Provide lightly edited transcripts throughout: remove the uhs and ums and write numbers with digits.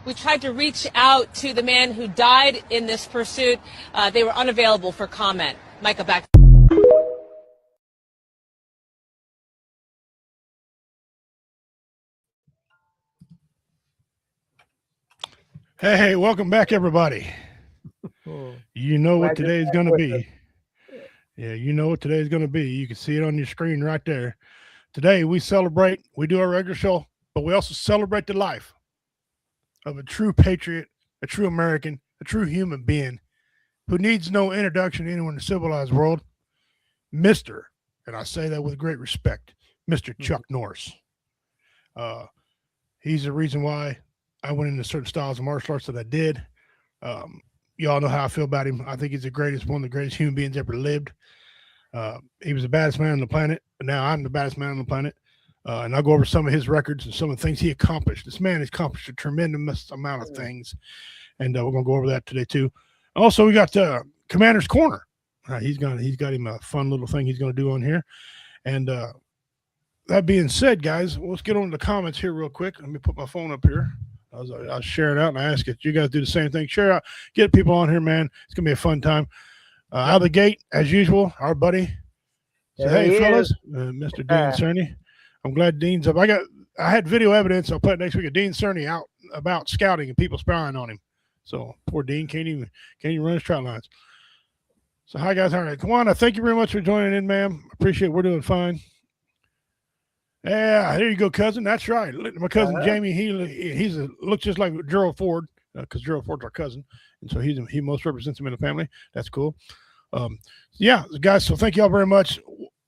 We tried to reach out to the man who died in this pursuit. They were unavailable for comment. Micah, back. Hey, welcome back, everybody. You know what today is going to be. Yeah, you know what today is going to be. You can see it on your screen right there. Today, we celebrate, we do our regular show, but we also celebrate the life of a true patriot, a true American, a true human being who needs no introduction to anyone in the civilized world, Mr., and I say that with great respect, Mr. Chuck Norris. He's the reason why I went into certain styles of martial arts that I did. Y'all know how I feel about him. I think he's the greatest, one of the greatest human beings ever lived. He was the baddest man on the planet, but now I'm the baddest man on the planet. And I'll go over some of his records and some of the things he accomplished. This man has accomplished a tremendous amount of things, and we're going to go over that today too. Also, we got Commander's Corner. He's got him a fun little thing he's going to do on here. And that being said, guys, let's get on to the comments here real quick. Let me put my phone up here. I'll share it out and I ask it. You guys do the same thing. Share out, get people on here, man. It's gonna be a fun time. Out of the gate, as usual, our buddy. So, hey, fellas, Mr. Dean Cerny. I'm glad Dean's up. I had video evidence. I'll put it next week of Dean Cerny out about scouting and people spying on him. So poor Dean can't even run his trout lines. So hi guys, all right. Kawana, thank you very much for joining in, ma'am. Appreciate it. We're doing fine. Yeah, there you go, cousin. That's right. My cousin Jamie, he looks just like Gerald Ford, because Gerald Ford's our cousin, and so he most represents him in the family. That's cool. Yeah, guys. So thank y'all very much.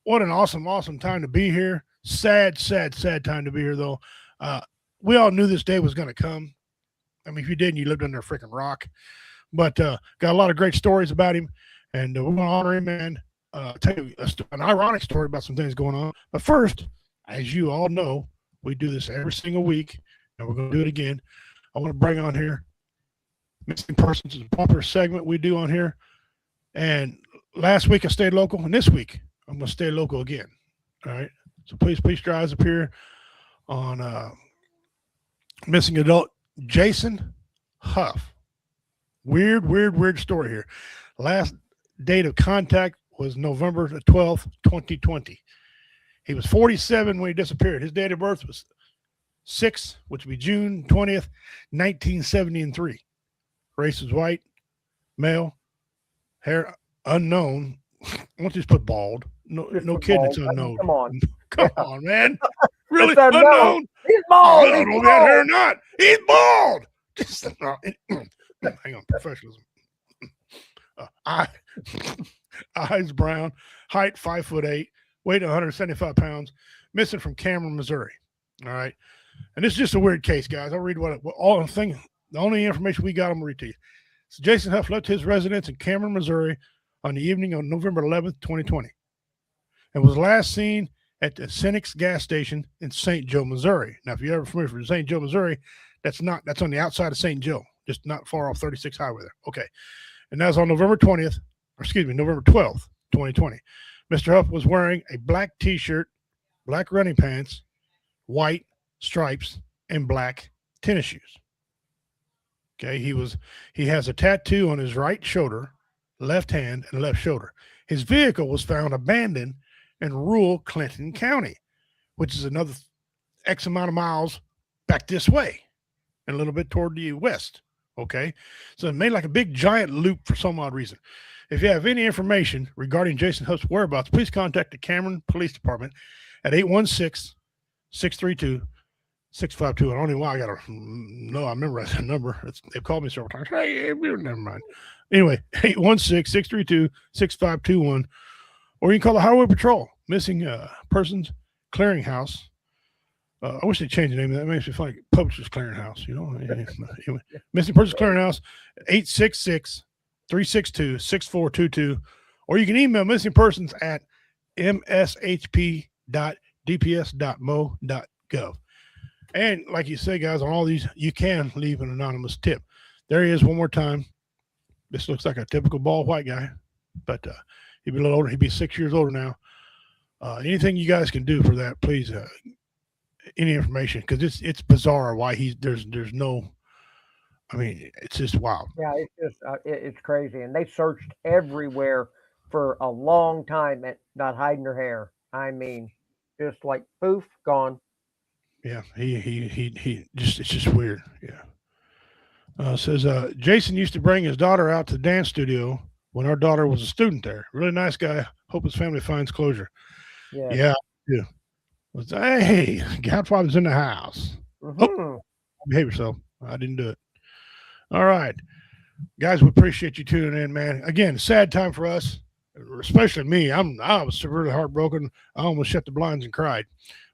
What an awesome time to be here. Sad time to be here, though. We all knew this day was going to come. I mean, if you didn't, you lived under a freaking rock. But got a lot of great stories about him, and we're going to honor him. And tell you an ironic story about some things going on. But first, as you all know, we do this every single week, and we're going to do it again. I want to bring on here Missing Persons is a popular segment we do on here. And last week I stayed local, and this week I'm going to stay local again. All right. So please your eyes up here on missing adult Jason Huff. Weird story here. Last date of contact was November the 12th, 2020. He was 47 when he disappeared. His date of birth was 6, which would be June 20th, 1973. Race is white, male, hair unknown. I want to just put bald. No kid that's unknown. Come on, man. Really unknown. He's bald. I don't know that hair or not. He's bald. Just hang on, professionalism. Eyes brown, height 5'8", weight 175 pounds, missing from Cameron, Missouri. All right. And this is just a weird case, guys. I'll read the only information we got, I'm going to read to you. So Jason Huff left his residence in Cameron, Missouri on the evening of November 11th, 2020, and was last seen at the Cenex gas station in St. Joe, Missouri. Now, if you're ever familiar with St. Joe, Missouri, that's on the outside of St. Joe, just not far off 36 Highway there. Okay. And that was on November 12th, 2020. Mr. Huff was wearing a black T-shirt, black running pants, white stripes, and black tennis shoes. Okay, he has a tattoo on his right shoulder, left hand, and left shoulder. His vehicle was found abandoned in rural Clinton County, which is another X amount of miles back this way and a little bit toward the west. Okay, so it made like a big giant loop for some odd reason. If you have any information regarding Jason Huff's whereabouts, please contact the Cameron Police Department at 816-632-6521. I don't know why I memorized that number. They've called me several times. Hey, never mind. Anyway, 816-632-6521. Or you can call the Highway Patrol, Missing Persons Clearinghouse. I wish they changed the name of that. It makes me feel like Publishers Clearinghouse, you know. Anyway, Missing Persons Clearinghouse, 866-362-6422. Or you can email missing persons at mshp.dps.mo.gov. And like you say, guys, on all these, you can leave an anonymous tip. There he is one more time. This looks like a typical bald white guy, but he'd be a little older. He'd be 6 years older now. Anything you guys can do for that, please. Any information, because it's bizarre why there's no I mean, it's just wild. Yeah, it's just it's crazy, and they searched everywhere for a long time, and not hiding her hair. I mean, just like poof, gone. Yeah, he just it's just weird. Yeah. Says Jason used to bring his daughter out to the dance studio when our daughter was a student there. Really nice guy. Hope his family finds closure. Yes. Yeah, yeah. Hey, Godfather's in the house. Oh, Hmm. behave yourself. I didn't do it. All right, guys, we appreciate you tuning in, man. Again, sad time for us, especially me. I was severely heartbroken. I almost shut the blinds and cried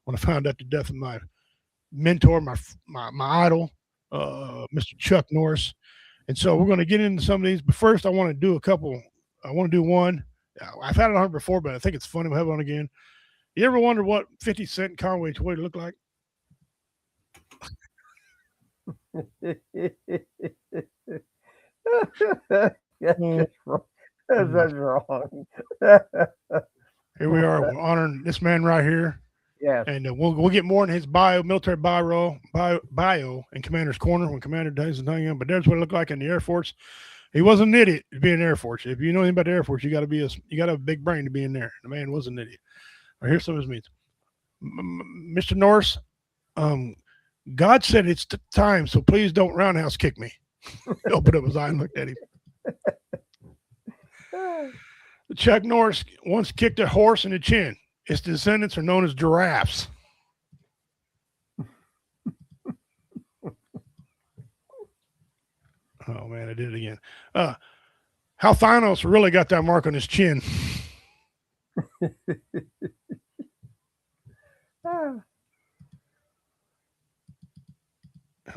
when I found out the death of my mentor, my idol, Mr. Chuck Norris. And so we're going to get into some of these. But first, I want to do a couple. I want to do one. I've had it on before, but I think it's funny to have it on again. You ever wonder what 50 Cent Conway Twitty looked like? That's Uh, just wrong. That's just wrong. Here we are. We're honoring this man right here. Yes. And we'll get more in his military bio in Commander's Corner when Commander does his thing. But there's what it looked like in the Air Force. He wasn't an idiot to be in the Air Force. If you know anything about the Air Force, you got to have a big brain to be in there. The man was an idiot. All right, here's some of his means. Mr. Norris, God said it's time, so please don't roundhouse kick me. He opened up his eye and looked at him. Chuck Norris once kicked a horse in the chin. Its descendants are known as giraffes. Oh, man, I did it again. How Thanos really got that mark on his chin. Come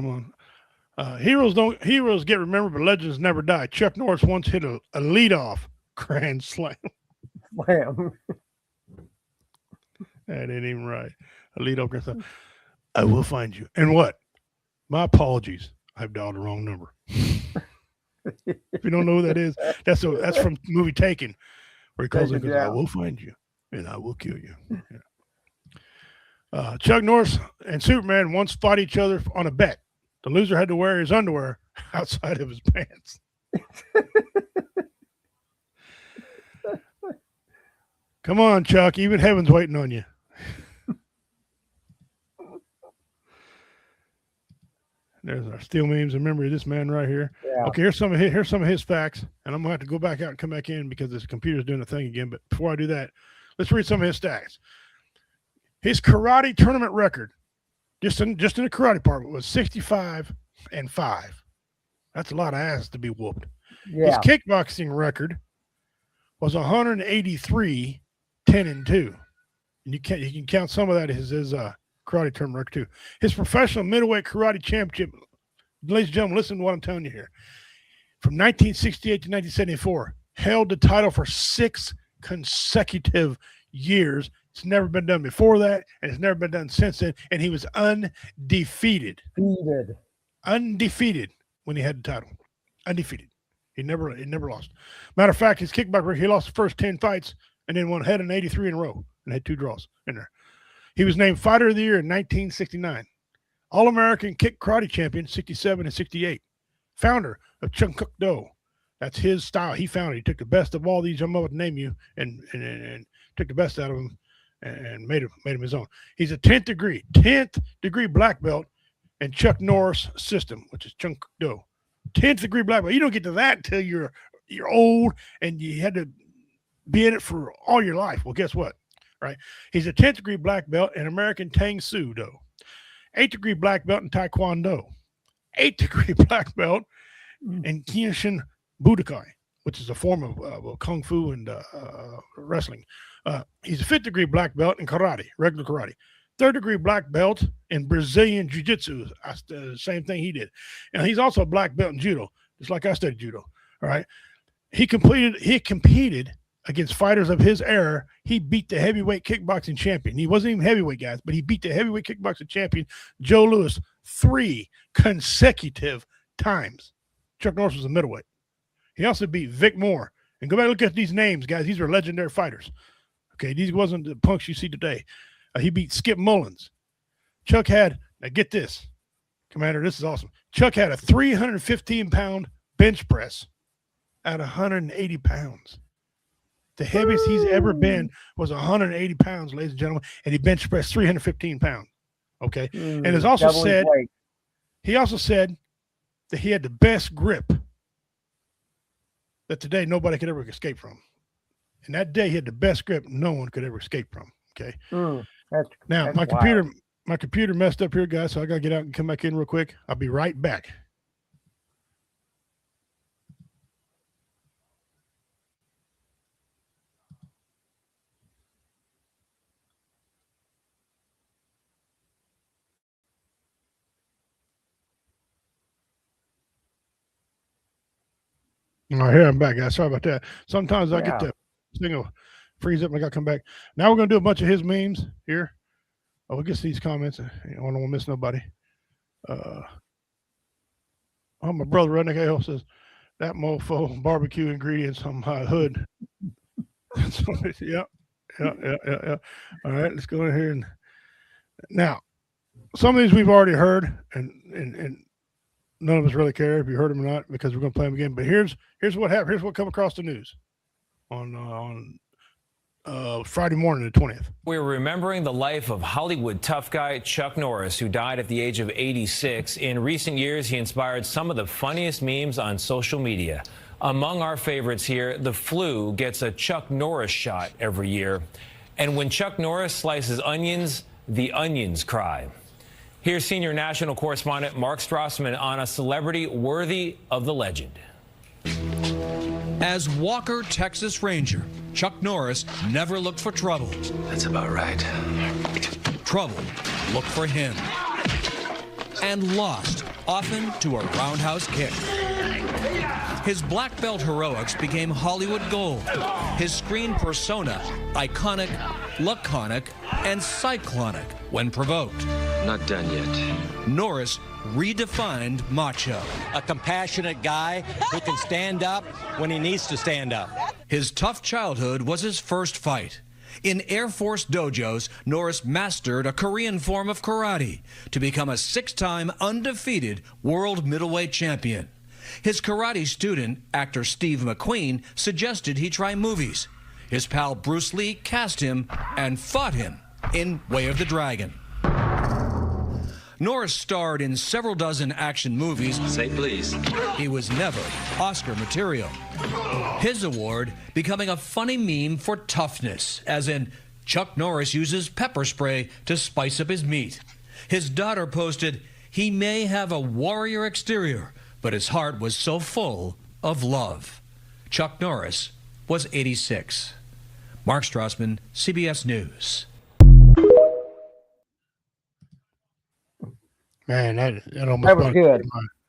on. Heroes get remembered, but legends never die. Chuck Norris once hit a leadoff grand slam. Wham. That ain't even right. A leadoff grand slam. I will find you. And what? My apologies. I've dialed the wrong number. If you don't know who that is, that's from the movie Taken, where he calls it, goes, I will find you and I will kill you. Yeah. Chuck Norris and Superman once fought each other on a bet. The loser had to wear his underwear outside of his pants. Come on, Chuck. Even heaven's waiting on you. There's our steel memes. Remember this man right here. Yeah. Okay, here's some of his facts, and I'm gonna have to go back out and come back in because this computer's doing a thing again. But before I do that, let's read some of his stats. His karate tournament record, just in the karate department, was 65-5. That's a lot of ass to be whooped. Yeah. His kickboxing record was 183-10-2. And you can count some of that as his karate tournament record too. His professional middleweight karate championship, ladies and gentlemen, listen to what I'm telling you here. From 1968 to 1974, held the title for 6 consecutive years. It's never been done before that, and it's never been done since then. And he was undefeated. Undefeated when he had the title. Undefeated. He never lost. Matter of fact, his kickboxing record, he lost the first 10 fights and then won 183 in a row and had 2 draws in there. He was named Fighter of the Year in 1969. All-American Kick Karate Champion, 67 and 68. Founder of Chung Kuk Do. That's his style. He founded. He took the best of all these. I'm about to name you and took the best out of them and made him his own. He's a 10th degree black belt in Chuck Norris system, which is Chung Kuk Do. 10th degree black belt. You don't get to that until you're old and you had to be in it for all your life. Well, guess what? Right? He's a 10th degree black belt in American Tang Soo Do. 8th degree black belt in Taekwondo. 8th degree black belt in Kyokushin Budokai, which is a form of Kung Fu and wrestling. He's a 5th degree black belt in karate, regular karate. 3rd degree black belt in Brazilian Jiu-Jitsu. The same thing he did. And he's also a black belt in judo, just like I studied judo. All right. He competed against fighters of his era. He beat the heavyweight kickboxing champion. He wasn't even heavyweight, guys, but he beat the heavyweight kickboxing champion, Joe Louis, 3 consecutive times. Chuck Norris was a middleweight. He also beat Vic Moore. And go back and look at these names, guys. These are legendary fighters. Okay, these wasn't the punks you see today. He beat Skip Mullins. Chuck had, now get this, Commander, this is awesome. Chuck had a 315-pound bench press at 180 pounds. The heaviest he's ever been was 180 pounds, ladies and gentlemen, and he bench pressed 315 pounds. Okay. And it's also said, he also said that he had the best grip that today nobody could ever escape from. And that day he had the best grip no one could ever escape from. Okay. Now my computer messed up here, guys, so I gotta get out and come back in real quick. I'll be right back. All right, here I'm back, guys. Sorry about that. Sometimes I get the signal freeze up and I got to come back. Now we're going to do a bunch of his memes here. Oh, we'll get to these comments. I don't want to miss nobody. Oh, my brother Redneck A-Ho says, that mofo barbecue ingredients on my hood. Yeah. All right, let's go in here. And now, some of these we've already heard, and none of us really care if you heard them or not because we're going to play them again. But here's what happened. Here's what come across the news on Friday morning, the 20th. We're remembering the life of Hollywood tough guy Chuck Norris, who died at the age of 86. In recent years, he inspired some of the funniest memes on social media. Among our favorites here, the flu gets a Chuck Norris shot every year. And when Chuck Norris slices onions, the onions cry. Here's senior national correspondent Mark Strassman on a celebrity worthy of the legend. As Walker, Texas Ranger, Chuck Norris never looked for trouble. That's about right. Trouble looked for him. And lost, often to a roundhouse kick. His black belt heroics became Hollywood gold. His screen persona, iconic, laconic, and cyclonic when provoked. Not done yet. Norris redefined macho. A compassionate guy who can stand up when he needs to stand up. His tough childhood was his first fight. In Air Force dojos, Norris mastered a Korean form of karate to become a 6-time undefeated world middleweight champion. His karate student, actor Steve McQueen, suggested he try movies. His pal Bruce Lee cast him and fought him in Way of the Dragon. Norris starred in several dozen action movies. Say please. He was never Oscar material. His award becoming a funny meme for toughness, as in Chuck Norris uses pepper spray to spice up his meat. His daughter posted, he may have a warrior exterior, but his heart was so full of love. Chuck Norris was 86. Mark Strassman, CBS News. Man, that almost That was good.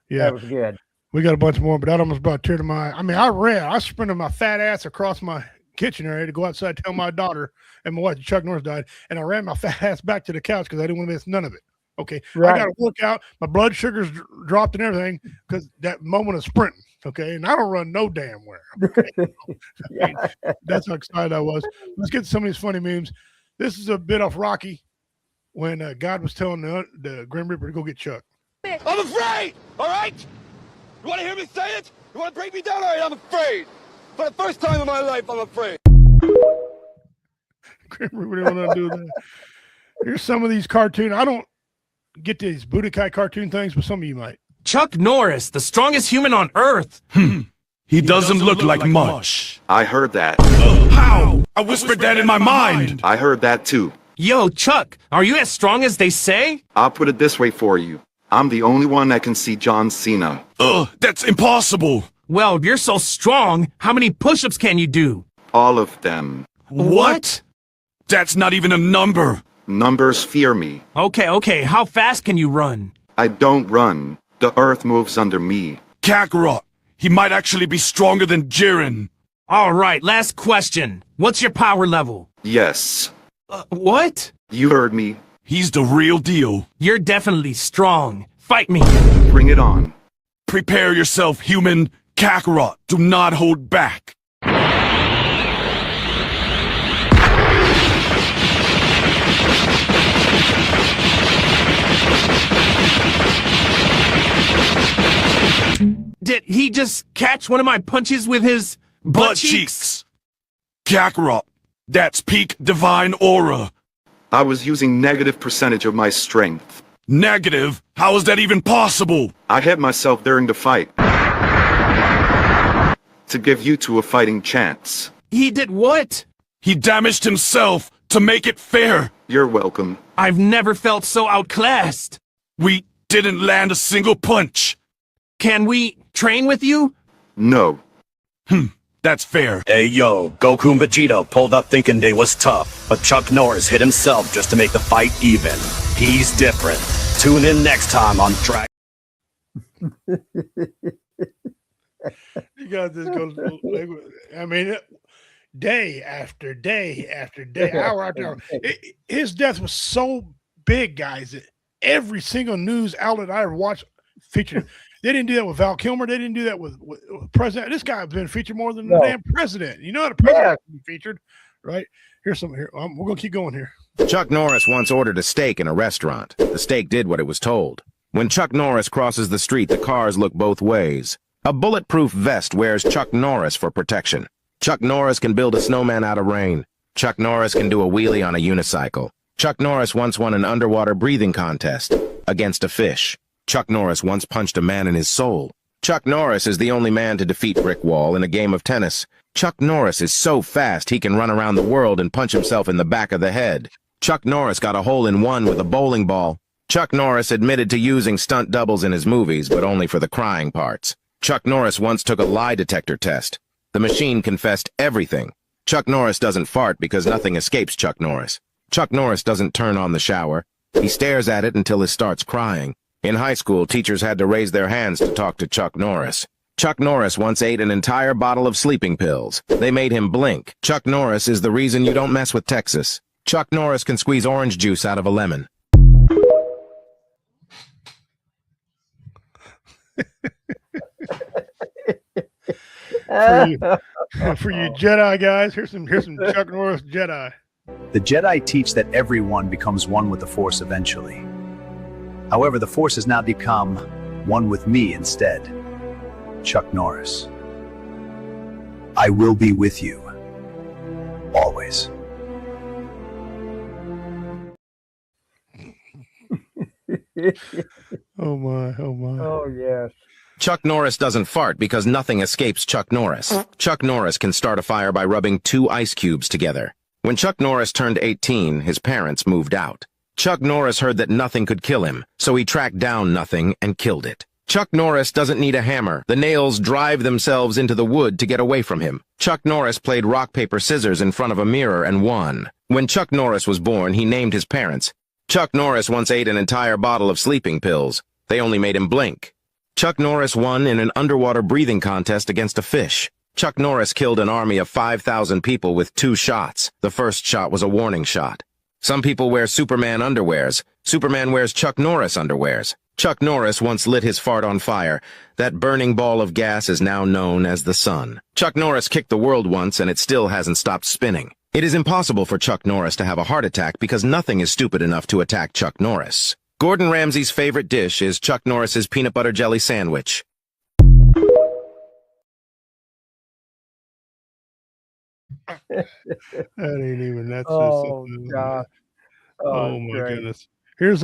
Yeah, That was good. we got a bunch more, but that almost brought a tear to my eye. I mean, I sprinted my fat ass across my kitchen area to go outside, tell my daughter and my wife Chuck Norris died, and I ran my fat ass back to the couch because I didn't want to miss none of it. Okay, Right. I got to work out. My blood sugars dropped and everything because that moment of sprinting. Okay, and I don't run no damn where. Okay? Yeah. That's how excited I was. Let's get to some of these funny memes. This is a bit off Rocky when God was telling the Grim Reaper to go get Chuck. I'm afraid, all right? You want to hear me say it? You want to break me down? All right, I'm afraid. For the first time in my life, I'm afraid. Grim Reaper didn't want to do that. Here's some of these cartoon. I don't get these Budokai cartoon things, but some of you might. Chuck Norris, the strongest human on Earth. He doesn't look like much. I heard that. How? I whispered that in my mind. I heard that too. Yo, Chuck, are you as strong as they say? I'll put it this way for you. I'm the only one that can see John Cena. That's impossible. Well, if you're so strong, how many push-ups can you do? All of them. What? That's not even a number. Numbers fear me. Okay, how fast can you run? I don't run. The earth moves under me. Kakarot. He might actually be stronger than Jiren. All right, last question. What's your power level? Yes. What? You heard me. He's the real deal. You're definitely strong. Fight me. Bring it on. Prepare yourself, human. Kakarot, do not hold back. he just catch one of my punches with his butt cheeks? Kakarot, that's peak divine aura. I was using negative percentage of my strength. Negative? How is that even possible? I hit myself during the fight. To give you two a fighting chance. He did what? He damaged himself to make it fair. You're welcome. I've never felt so outclassed. We didn't land a single punch. Can we train with you? No. That's fair. Hey yo, Goku and Vegeta pulled up thinking they was tough, but Chuck Norris hit himself just to make the fight even. He's different. Tune in next time on Dragon. You got this go. I mean, day after day after day, hour after hour. His death was so big, guys, that every single news outlet I ever watched featured him. They didn't do that with Val Kilmer. They didn't do that with President. This guy's been featured more than the damn president. You know how the president can be featured, right? Here's something here. We're going to keep going here. Chuck Norris once ordered a steak in a restaurant. The steak did what it was told. When Chuck Norris crosses the street, the cars look both ways. A bulletproof vest wears Chuck Norris for protection. Chuck Norris can build a snowman out of rain. Chuck Norris can do a wheelie on a unicycle. Chuck Norris once won an underwater breathing contest against a fish. Chuck Norris once punched a man in his soul. Chuck Norris is the only man to defeat Rick Wall in a game of tennis. Chuck Norris is so fast he can run around the world and punch himself in the back of the head. Chuck Norris got a hole-in-one with a bowling ball. Chuck Norris admitted to using stunt doubles in his movies, but only for the crying parts. Chuck Norris once took a lie detector test. The machine confessed everything. Chuck Norris doesn't fart because nothing escapes Chuck Norris. Chuck Norris doesn't turn on the shower. He stares at it until it starts crying. In high school, teachers had to raise their hands to talk to Chuck Norris. Chuck Norris once ate an entire bottle of sleeping pills. They made him blink. Chuck Norris is the reason you don't mess with Texas. Chuck Norris can squeeze orange juice out of a lemon. For you Jedi guys, here's some Chuck Norris Jedi. The Jedi teach that everyone becomes one with the Force eventually. However, the Force has now become one with me instead. Chuck Norris. I will be with you. Always. Oh my. Oh yes. Chuck Norris doesn't fart because nothing escapes Chuck Norris. Chuck Norris can start a fire by rubbing 2 ice cubes together. When Chuck Norris turned 18, his parents moved out. Chuck Norris heard that nothing could kill him, so he tracked down nothing and killed it. Chuck Norris doesn't need a hammer. The nails drive themselves into the wood to get away from him. Chuck Norris played rock, paper, scissors in front of a mirror and won. When Chuck Norris was born, he named his parents. Chuck Norris once ate an entire bottle of sleeping pills. They only made him blink. Chuck Norris won in an underwater breathing contest against a fish. Chuck Norris killed an army of 5,000 people with 2 shots. The first shot was a warning shot. Some people wear Superman underwears. Superman wears Chuck Norris underwears. Chuck Norris once lit his fart on fire. That burning ball of gas is now known as the sun. Chuck Norris kicked the world once and it still hasn't stopped spinning. It is impossible for Chuck Norris to have a heart attack because nothing is stupid enough to attack Chuck Norris. Gordon Ramsay's favorite dish is Chuck Norris's peanut butter jelly sandwich. That ain't even that's Oh just, God. oh my great. goodness. Here's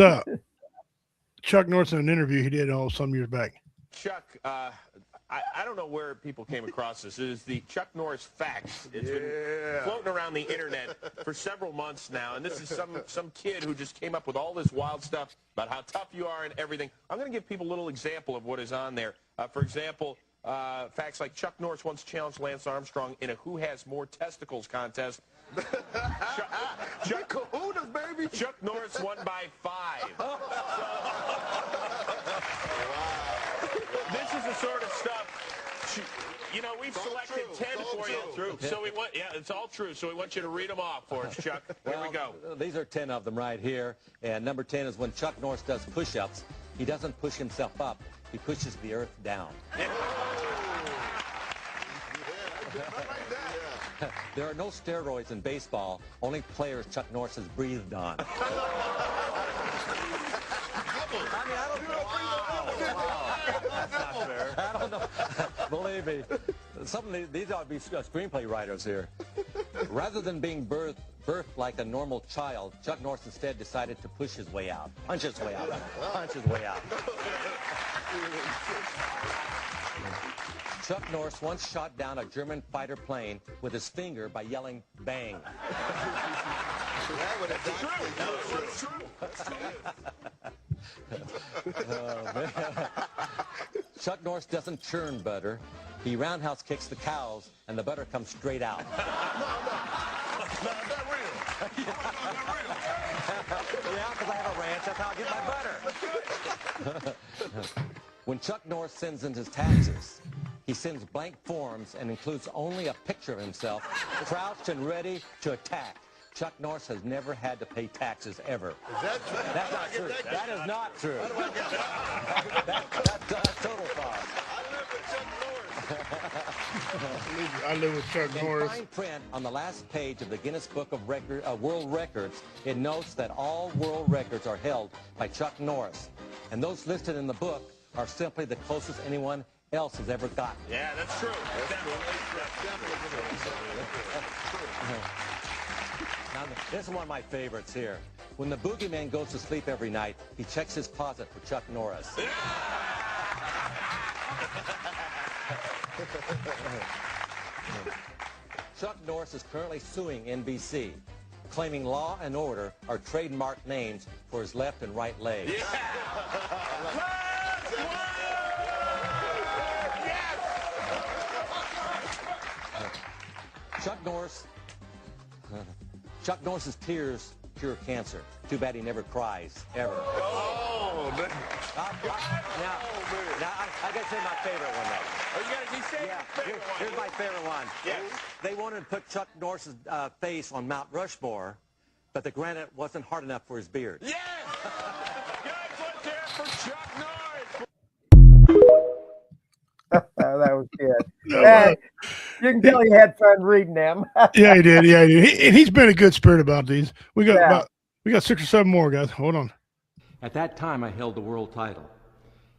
Chuck Norris in an interview he did some years back. Chuck, I don't know where people came across this. It is the Chuck Norris facts. It's been floating around the internet for several months now, and this is some kid who just came up with all this wild stuff about how tough you are and everything. I'm going to give people a little example of what is on there. For example, facts like Chuck Norris once challenged Lance Armstrong in a Who Has More Testicles contest. Chuck Kahunas, baby. Chuck Norris won by 5. This is the sort of stuff, you know, we've selected 10 for you. So we want, yeah, it's all true. So we want you to read them off for us, Chuck. Here we go. These are 10 of them right here. And number 10 is when Chuck Norris does push-ups, he doesn't push himself up. He pushes the earth down. There are no steroids in baseball, only players Chuck Norris has breathed on. I don't know. Believe me, these ought to be screenplay writers here. Rather than being birthed like a normal child, Chuck Norris instead decided to push his way out. Punch his way out. Punch his way out. Chuck Norris once shot down a German fighter plane with his finger by yelling, "Bang." Oh, man. Chuck Norris doesn't churn butter. He roundhouse kicks the cows, and the butter comes straight out. Yeah, because I have a ranch. That's how I get my butter. When Chuck Norris sends in his taxes, he sends blank forms and includes only a picture of himself crouched and ready to attack. Chuck Norris has never had to pay taxes ever. Is that true? That's not true. That is not true. That's total false. I live with Chuck Norris. In fine print on the last page of the Guinness Book of World Records, it notes that all world records are held by Chuck Norris. And those listed in the book are simply the closest anyone else has ever gotten. Yeah, that's true. Now, this is one of my favorites here. When the boogeyman goes to sleep every night, he checks his closet for Chuck Norris. Chuck Norris is currently suing NBC, claiming Law and Order are trademark names for his left and right legs. Chuck Norris's tears cure cancer. Too bad he never cries, ever. Oh, man. Now, I gotta say my favorite one, though. Oh, you gotta say your favorite one. Here's my favorite one. Yes. They wanted to put Chuck Norris's face on Mount Rushmore, but the granite wasn't hard enough for his beard. Yes! Guys, let's hear it for Chuck Norris. That was good. You can tell he had fun reading them. Yeah, he did. Yeah, he did. He's been a good spirit about these. We got 6 or 7 more, guys. Hold on. At that time, I held the world title.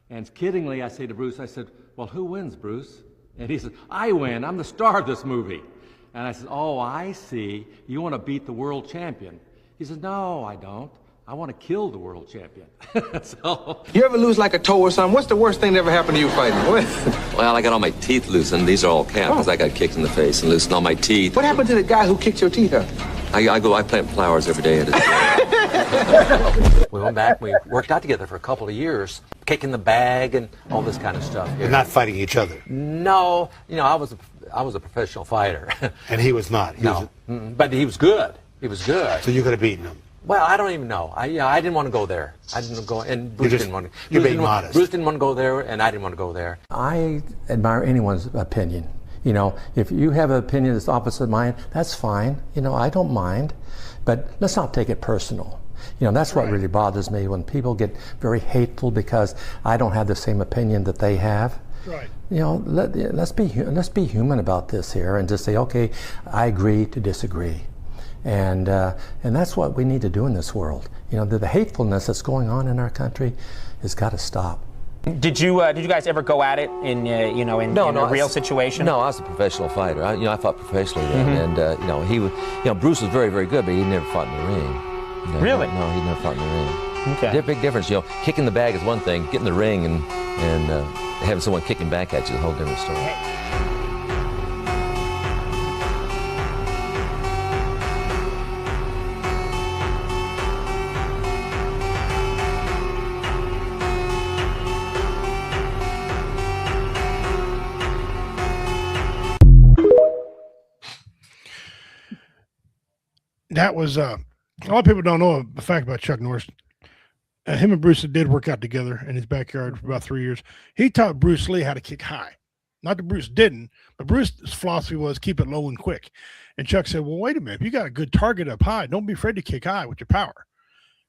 And kiddingly, I say to Bruce, I said, "Well, who wins, Bruce?" And he said, "I win. I'm the star of this movie." And I said, "Oh, I see. You want to beat the world champion." He said, "No, I don't. I want to kill the world champion." So, you ever lose like a toe or something? What's the worst thing that ever happened to you fighting? Well, I got all my teeth loosened. These are all camp because I got kicked in the face and loosened all my teeth. What happened to the guy who kicked your teeth out? I plant flowers every day. We went back, we worked out together for a couple of years, kicking the bag and all this kind of stuff. You're not fighting each other? No, I was a professional fighter. And he was not? But he was good. He was good. So you could have beaten him? Well, I don't even know. I didn't want to go there. I didn't go, and Bruce didn't want to. You're being modest. Bruce didn't want to go there, and I didn't want to go there. I admire anyone's opinion. If you have an opinion that's opposite of mine, that's fine. I don't mind. But let's not take it personal. That's what really bothers me, when people get very hateful because I don't have the same opinion that they have. Right. Let's be human about this here and just say, okay, I agree to disagree. And that's what we need to do in this world. The hatefulness that's going on in our country has got to stop. Did you guys ever go at it in a real situation? No, I was a professional fighter. I fought professionally then, and Bruce was very, very good, but he never fought in the ring. Really? No, he never fought in the ring. Okay. There's a big difference. Kicking the bag is one thing. Getting in the ring and having someone kicking back at you is a whole different story. That was a lot of people don't know the fact about Chuck Norris. Him and Bruce did work out together in his backyard for about 3 years. He taught Bruce Lee how to kick high. Not that Bruce didn't, but Bruce's philosophy was keep it low and quick. And Chuck said, "Well, wait a minute. If you got a good target up high, don't be afraid to kick high with your power."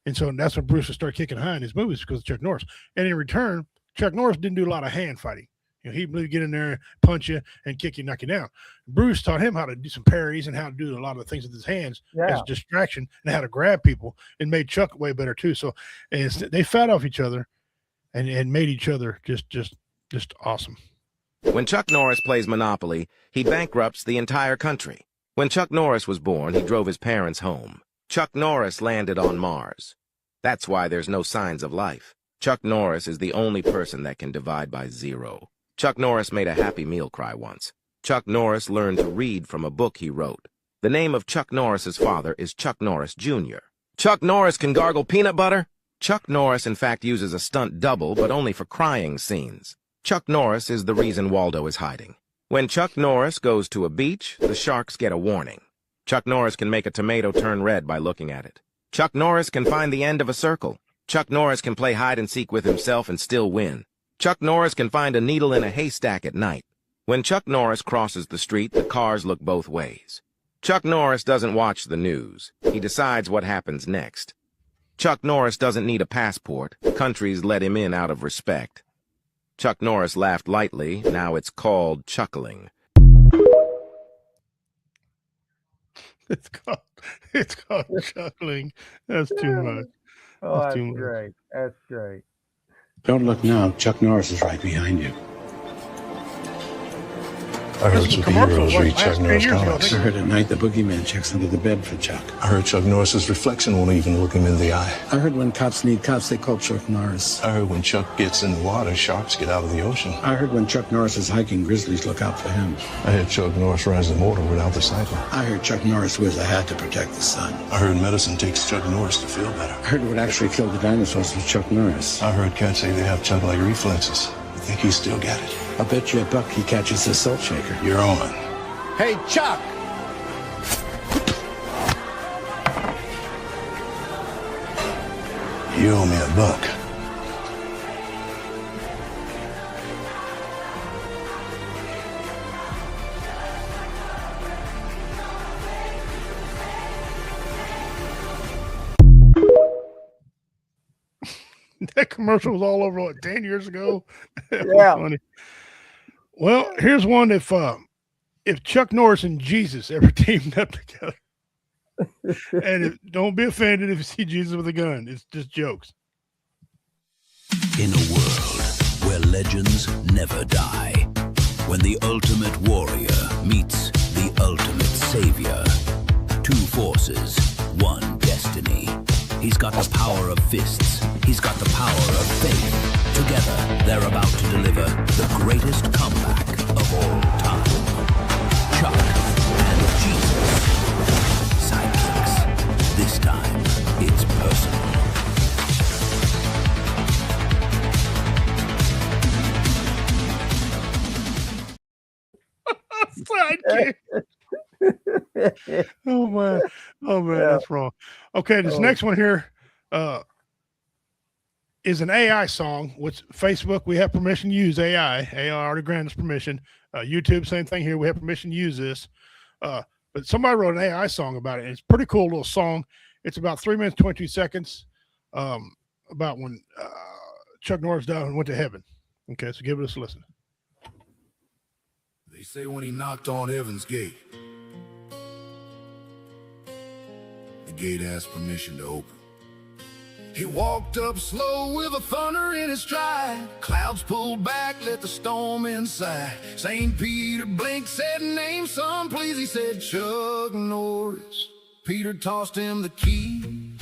And so that's when Bruce would start kicking high in his movies, because of Chuck Norris. And in return, Chuck Norris didn't do a lot of hand fighting. He'd really get in there, punch you, and kick you, knock you down. Bruce taught him how to do some parries and how to do a lot of things with his hands as a distraction, and how to grab people, and made Chuck way better too. So they fed off each other and made each other just awesome. When Chuck Norris plays Monopoly, he bankrupts the entire country. When Chuck Norris was born, he drove his parents home. Chuck Norris landed on Mars. That's why there's no signs of life. Chuck Norris is the only person that can divide by 0. Chuck Norris made a Happy Meal cry once. Chuck Norris learned to read from a book he wrote. The name of Chuck Norris's father is Chuck Norris Jr. Chuck Norris can gargle peanut butter? Chuck Norris in fact uses a stunt double, but only for crying scenes. Chuck Norris is the reason Waldo is hiding. When Chuck Norris goes to a beach, the sharks get a warning. Chuck Norris can make a tomato turn red by looking at it. Chuck Norris can find the end of a circle. Chuck Norris can play hide-and-seek with himself and still win. Chuck Norris can find a needle in a haystack at night. When Chuck Norris crosses the street, the cars look both ways. Chuck Norris doesn't watch the news. He decides what happens next. Chuck Norris doesn't need a passport. Countries let him in out of respect. Chuck Norris laughed lightly. Now it's called chuckling. It's called chuckling. That's too much. Oh, that's too much. great. That's great. Don't look now. Chuck Norris is right behind you. I heard superheroes read Chuck Norris comics. I heard at night the boogeyman checks under the bed for Chuck. I heard Chuck Norris's reflection won't even look him in the eye. I heard when cops need cops, they call Chuck Norris. I heard when Chuck gets in the water, sharks get out of the ocean. I heard when Chuck Norris is hiking, grizzlies look out for him. I heard Chuck Norris rides the motor without the cycle. I heard Chuck Norris wears a hat to protect the sun. I heard medicine takes Chuck Norris to feel better. I heard what actually killed the dinosaurs was Chuck Norris. I heard cats say they have Chuck-like reflexes. I think he's still got it. I'll bet you $1 he catches a salt shaker. You're on. Hey, Chuck! You owe me $1. That commercial was all over, what, 10 years ago? Yeah. Funny. Well, here's one. If Chuck Norris and Jesus ever teamed up together, and don't be offended if you see Jesus with a gun. It's just jokes. In a world where legends never die, when the ultimate warrior meets the ultimate savior, two forces, one destiny. He's got the power of fists. He's got the power of faith. Together, they're about to deliver the greatest comeback of all time. Chuck and Jesus. Sidekicks. This time, it's personal. Sidekick. Oh man, that's wrong. Okay, this next one here is an AI song, which Facebook, we have permission to use AI. AI already granted us permission. YouTube, same thing here. We have permission to use this. But somebody wrote an AI song about it. And it's a pretty cool little song. It's about 3 minutes, 22 seconds about when Chuck Norris died and went to heaven. Okay, so give it a listen. They say when he knocked on heaven's gate, the gate asked permission to open. He walked up slow with a thunder in his stride. Clouds pulled back, let the storm inside. St. Peter blinked, said, "Name, son, please." He said, "Chuck Norris." Peter tossed him the keys.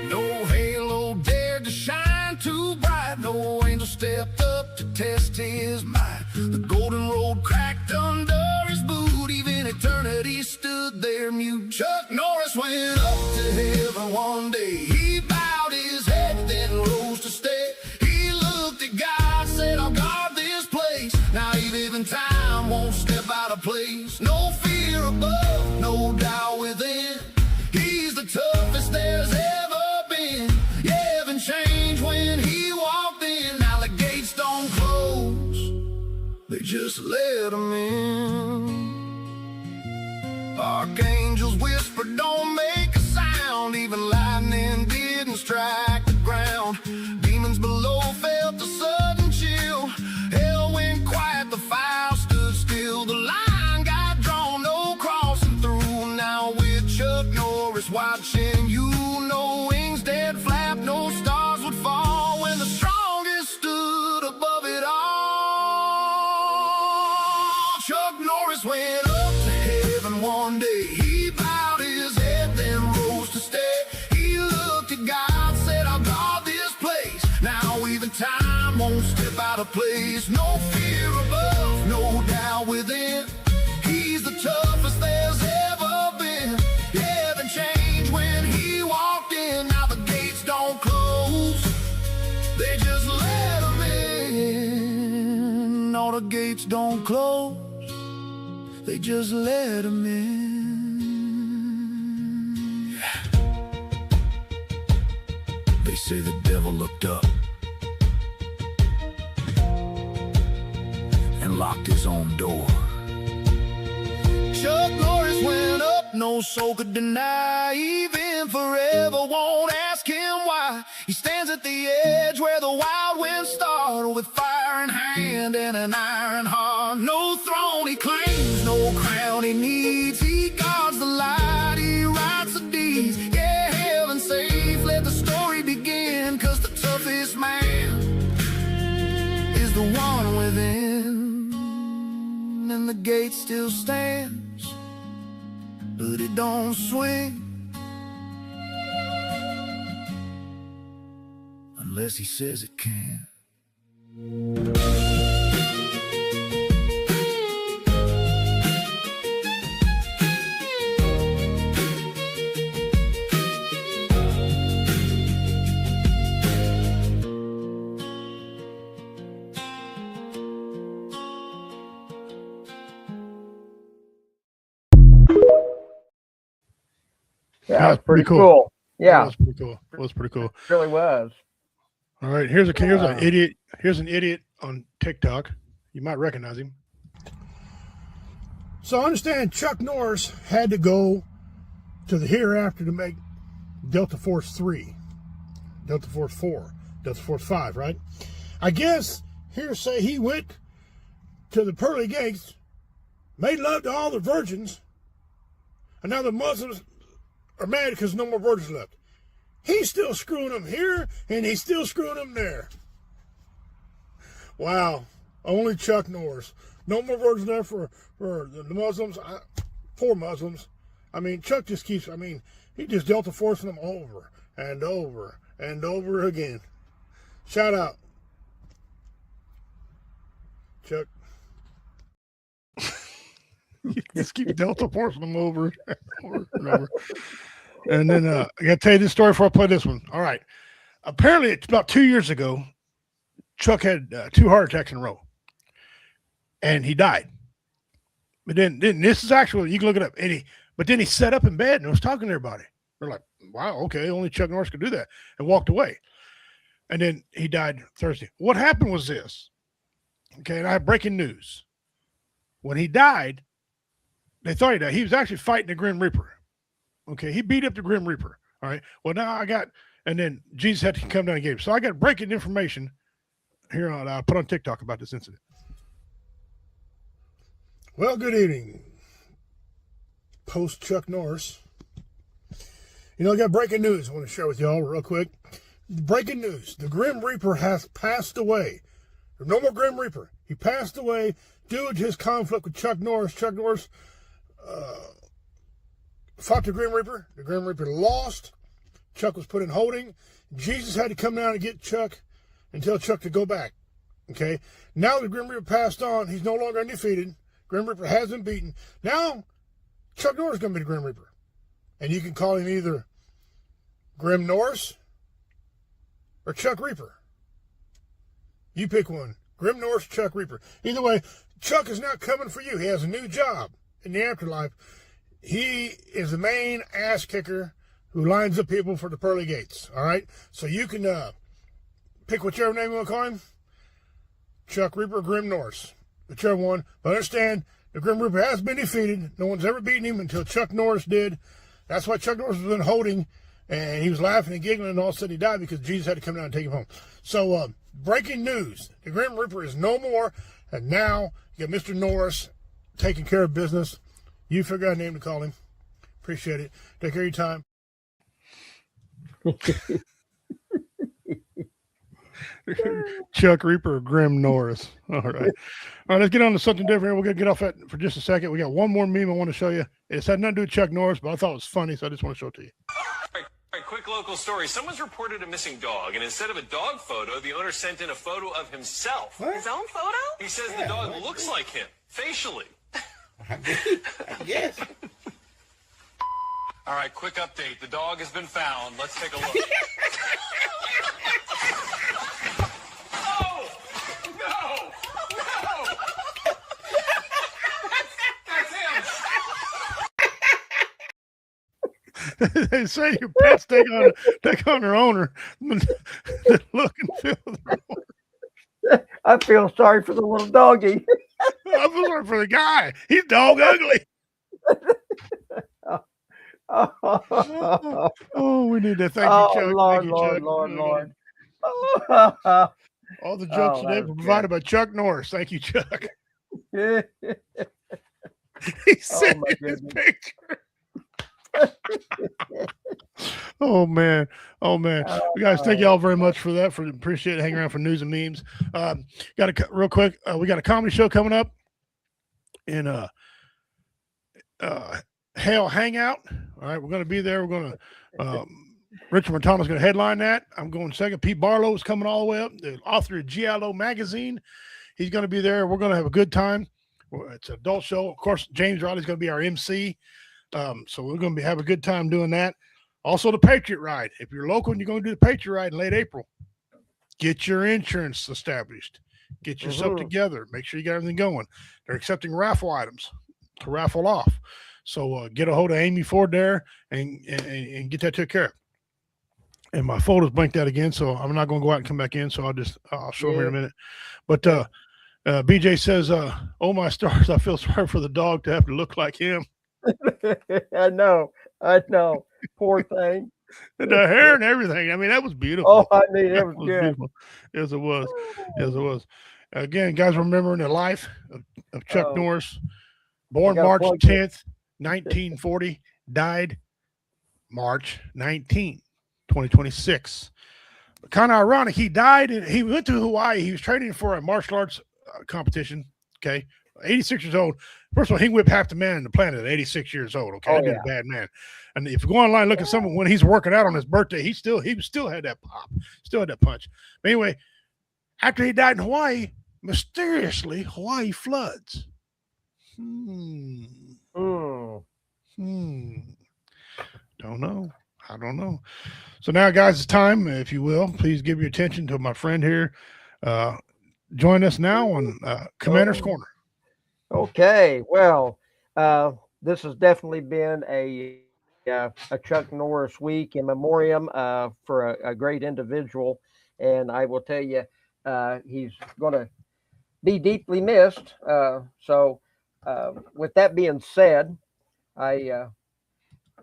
No halo dared to shine too bright. No angel stepped up to test his might. The golden road cracked under his boot. Even eternity stood there mute. Chuck Norris went up to heaven one day. He bowed his head, then rose to stay. He looked at God, said, "I'll guard this place." Now he live in time, won't step out of place. No fear above, no doubt within. He's the toughest there's ever been. Yeah, heaven changed when he walked in. Now the gates don't close, they just let him in. Archangels whispered, "Don't make a sound." Even lightning didn't strike the ground. Demons below felt a sudden chill. Hell went quiet, the fire stood still. The line got drawn, no crossing through. Now with Chuck Norris watching, you know wings dead flap, no stars would fall. When the strongest stood above it all, place. No fear above, no doubt within. He's the toughest there's ever been. Heaven changed when he walked in. Now the gates don't close, they just let him in. No, the gates don't close, they just let him in. They say the devil looked up and locked his own door. Chuck Norris went up, no soul could deny. Even forever won't ask him why. He stands at the edge where the wild winds start, with fire in hand and an iron heart. No throne he claims, no crown he needs. He guards the light, he writes the deeds. Yeah, heaven's safe, let the story begin. 'Cause the toughest man is the one within. And the gate still stands, but it don't swing unless he says it can. Yeah, That was pretty cool. Yeah, that was pretty cool. It was pretty cool. It really was. All right, here's an idiot. Here's an idiot on TikTok. You might recognize him. So I understand Chuck Norris had to go to the hereafter to make Delta Force 3, Delta Force 4, Delta Force 5, right? I guess say he went to the pearly gates, made love to all the virgins, and now the Muslims are mad because no more virgins left. He's still screwing them here, and he's still screwing them there. Wow. Only Chuck Norris. No more virgins left for the Muslims. Poor Muslims. I mean, Chuck just keeps, he just Delta forcing them over and over and over again. Shout out. Chuck. You just keep Delta forcing them over and over. And then I got to tell you this story before I play this one. All right. Apparently, it's about 2 years ago, Chuck had 2 heart attacks in a row. And he died. But then this is actually, you can look it up. But then he sat up in bed and was talking to everybody. They're like, wow, okay, only Chuck Norris could do that. And walked away. And then he died Thursday. What happened was this. Okay, and I have breaking news. When he died, they thought he died. He was actually fighting the Grim Reaper. Okay, he beat up the Grim Reaper. All right. Well, now and then Jesus had to come down and get him. So I got breaking information here I'll put on TikTok about this incident. Well, good evening, post Chuck Norris. I got breaking news I want to share with y'all real quick. Breaking news. The Grim Reaper has passed away. There's no more Grim Reaper. He passed away due to his conflict with Chuck Norris. Chuck Norris fought the Grim Reaper. The Grim Reaper lost. Chuck was put in holding. Jesus had to come down and get Chuck and tell Chuck to go back. Okay? Now the Grim Reaper passed on. He's no longer undefeated. Grim Reaper has been beaten. Now, Chuck Norris is going to be the Grim Reaper. And you can call him either Grim Norris or Chuck Reaper. You pick one. Grim Norris, Chuck Reaper. Either way, Chuck is now coming for you. He has a new job in the afterlife. He is the main ass kicker who lines up people for the pearly gates. All right? So you can pick whichever name you want to call him. Chuck Reaper or Grim Norris. Whichever one. But understand, the Grim Reaper has been defeated. No one's ever beaten him until Chuck Norris did. That's why Chuck Norris was in holding, and he was laughing and giggling, and all of a sudden he died because Jesus had to come down and take him home. So, breaking news. The Grim Reaper is no more, and now you got Mr. Norris taking care of business. You figure out a name to call him. Appreciate it. Take care of your time. Chuck Reaper or Grim Norris. All right. All right, let's get on to something different. We're going to get off that for just a second. We got one more meme I want to show you. It's had nothing to do with Chuck Norris, but I thought it was funny, so I just want to show it to you. quick local story. Someone's reported a missing dog, and instead of a dog photo, the owner sent in a photo of himself. What? His own photo? He says the dog looks like him, facially. Yes. All right, quick update. The dog has been found. Let's take a look. Oh! No! No! That's him! They say your pets take on their owner. Look and feel their owner. I feel sorry for the little doggy. I feel sorry for the guy. He's dog ugly. Oh, we need to thank you, Chuck. Lord, Thank you, Lord, Chuck. Lord. All the jokes today were provided by Chuck Norris. Thank you, Chuck. He sent my his goodness. picture. Oh man, guys, thank y'all very much for that. Appreciate it. Hang around for news and memes. Real quick, we got a comedy show coming up in Hell Hangout. All right, we're going to be there. We're going to Richard Montano's going to headline that. I'm going second. Pete Barlow is coming all the way up, the author of GLO magazine. He's going to be there. We're going to have a good time. It's an adult show. Of course, James Riley's going to be our MC. So we're going to have a good time doing that. Also, the Patriot Ride. If you're local and you're going to do the Patriot Ride in late April, get your insurance established. Get yourself together. Make sure you got everything going. They're accepting raffle items to raffle off. So get a hold of Amy Ford there and get that taken care of. And my folder's blanked out again, so I'm not going to go out and come back in. So I'll show them here in a minute. But BJ says, "Oh my stars, I feel sorry for the dog to have to look like him." I know. Poor thing. And the hair and everything. I mean, that was beautiful. Oh, I mean, it was good. Beautiful. Yes, it was. Yes, it was. Again, guys, remembering the life of Chuck Norris, born March 10th, 1940, died March 19, 2026. Kind of ironic. He died and he went to Hawaii. He was training for a martial arts competition. Okay. 86 years old. First of all, he whipped half the man in the planet at 86 years old. Okay. That dude's a bad man. And if you go online, look at someone when he's working out on his birthday, he still had that pop, still had that punch. But anyway, after he died in Hawaii, mysteriously, Hawaii floods. Don't know. I don't know. So now, guys, it's time, if you will, please give your attention to my friend here. Join us now on Commander's Corner. Okay. Well, this has definitely been a Chuck Norris week in memoriam for a great individual. And I will tell you, he's going to be deeply missed. So with that being said, I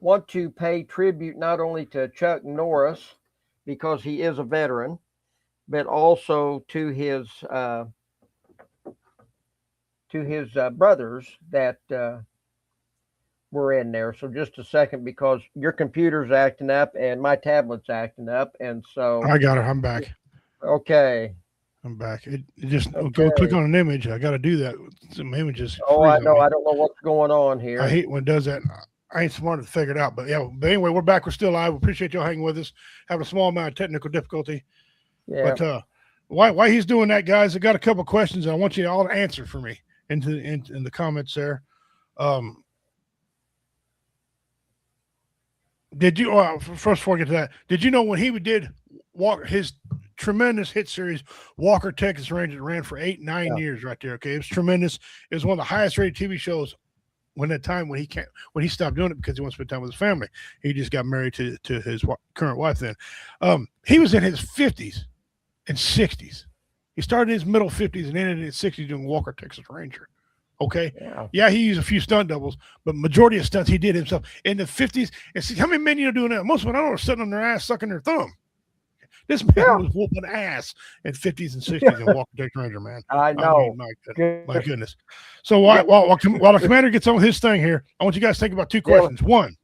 want to pay tribute not only to Chuck Norris, because he is a veteran, but also to his brothers that were in there. So just a second, because your computer's acting up and my tablet's acting up, and so I got it. I'm back. Okay. I'm back. It just go click on an image. I got to do that. Some images. Oh, I know. I don't know what's going on here. I hate when it does that. I ain't smart to figure it out, but yeah. But anyway, we're back. We're still live. We appreciate y'all hanging with us. Having a small amount of technical difficulty. Yeah. But why he's doing that, guys? I got a couple of questions. I want you all to answer for me in the comments there. Did you? First, before I get to that, did you know when he did his tremendous hit series, Walker Texas Ranger, ran for 8-9 years right there. Okay, it was tremendous. It was one of the highest rated TV shows when he stopped doing it because he wanted to spend time with his family. He just got married to his current wife then. He was in his 50s and 60s. He started in his middle 50s and ended in his 60s doing Walker Texas Ranger. Okay. Yeah, he used a few stunt doubles, but majority of stunts he did himself in the 50s. And see how many men doing that? Most of them I know are sitting on their ass sucking their thumb. This man was whooping ass in 50s and 60s and Walker Texas Ranger, man. I know. I mean, my goodness. So while the commander gets on his thing here, I want you guys to think about two questions. One,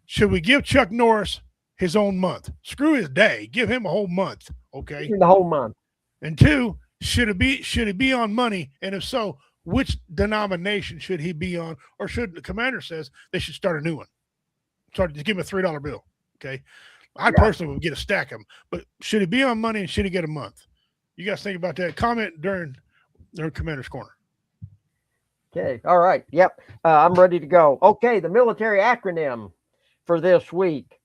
should we give Chuck Norris his own month? Screw his day. Give him a whole month. Okay. The whole month. And two, should it be on money? And if so, which denomination should he be on? Or should the commander says they should start a new one? Start to give him a $3 bill. Okay. I personally would get a stack of them, but should he be on money and should he get a month? You guys think about that. Comment during Commander's Corner. Okay. All right. Yep. I'm ready to go. Okay. The military acronym for this week,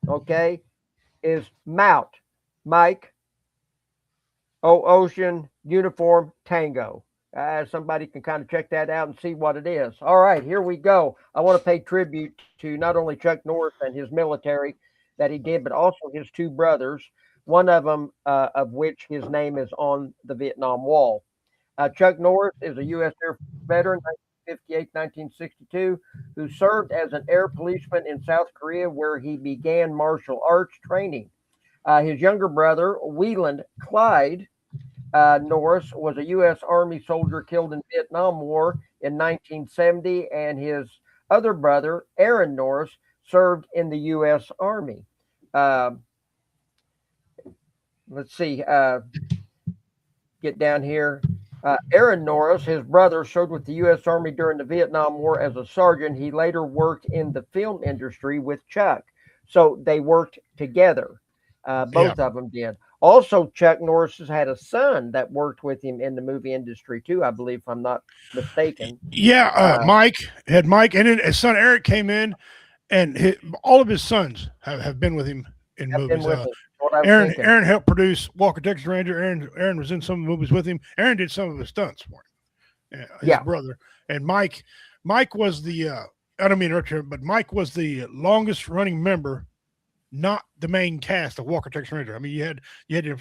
okay, is MOUT. Mike, Ocean, Uniform, Tango. Somebody can kind of check that out and see what it is. All right. Here we go. I want to pay tribute to not only Chuck Norris and his military that he did, but also his two brothers, one of them of which his name is on the Vietnam Wall. Chuck Norris is a U.S. Air Force veteran, 1958-1962, who served as an air policeman in South Korea, where he began martial arts training. His younger brother, Wieland Clyde Norris, was a U.S. Army soldier killed in Vietnam War in 1970, and his other brother, Aaron Norris, served in the U.S. Army. Let's see. Get down here. Aaron Norris, his brother, served with the U.S. Army during the Vietnam War as a sergeant. He later worked in the film industry with Chuck. So they worked together. Both of them did. Also, Chuck Norris has had a son that worked with him in the movie industry too, I believe, if I'm not mistaken. Yeah, Mike, and then his son Eric came in, and all of his sons have been with him in movies. Aaron helped produce Walker, Texas Ranger. Aaron was in some of the movies with him. Aaron did some of his stunts for him. His brother. And Mike was the I don't mean to interrupt you, but Mike was the longest running member, not the main cast of Walker, Texas Ranger. I mean, you had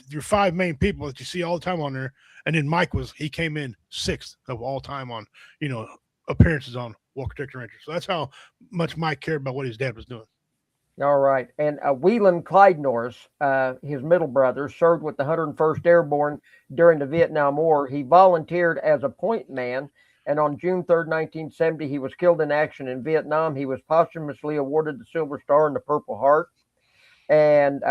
your five main people that you see all the time on there, and then he came in 6th of all time on appearances on Walker, Texas Ranger. So that's how much Mike cared about what his dad was doing. All right. And Wieland Clyde Norris, his middle brother, served with the 101st Airborne during the Vietnam War. He volunteered as a point man, and on June 3rd, 1970, he was killed in action in Vietnam. He was posthumously awarded the Silver Star and the Purple Heart. And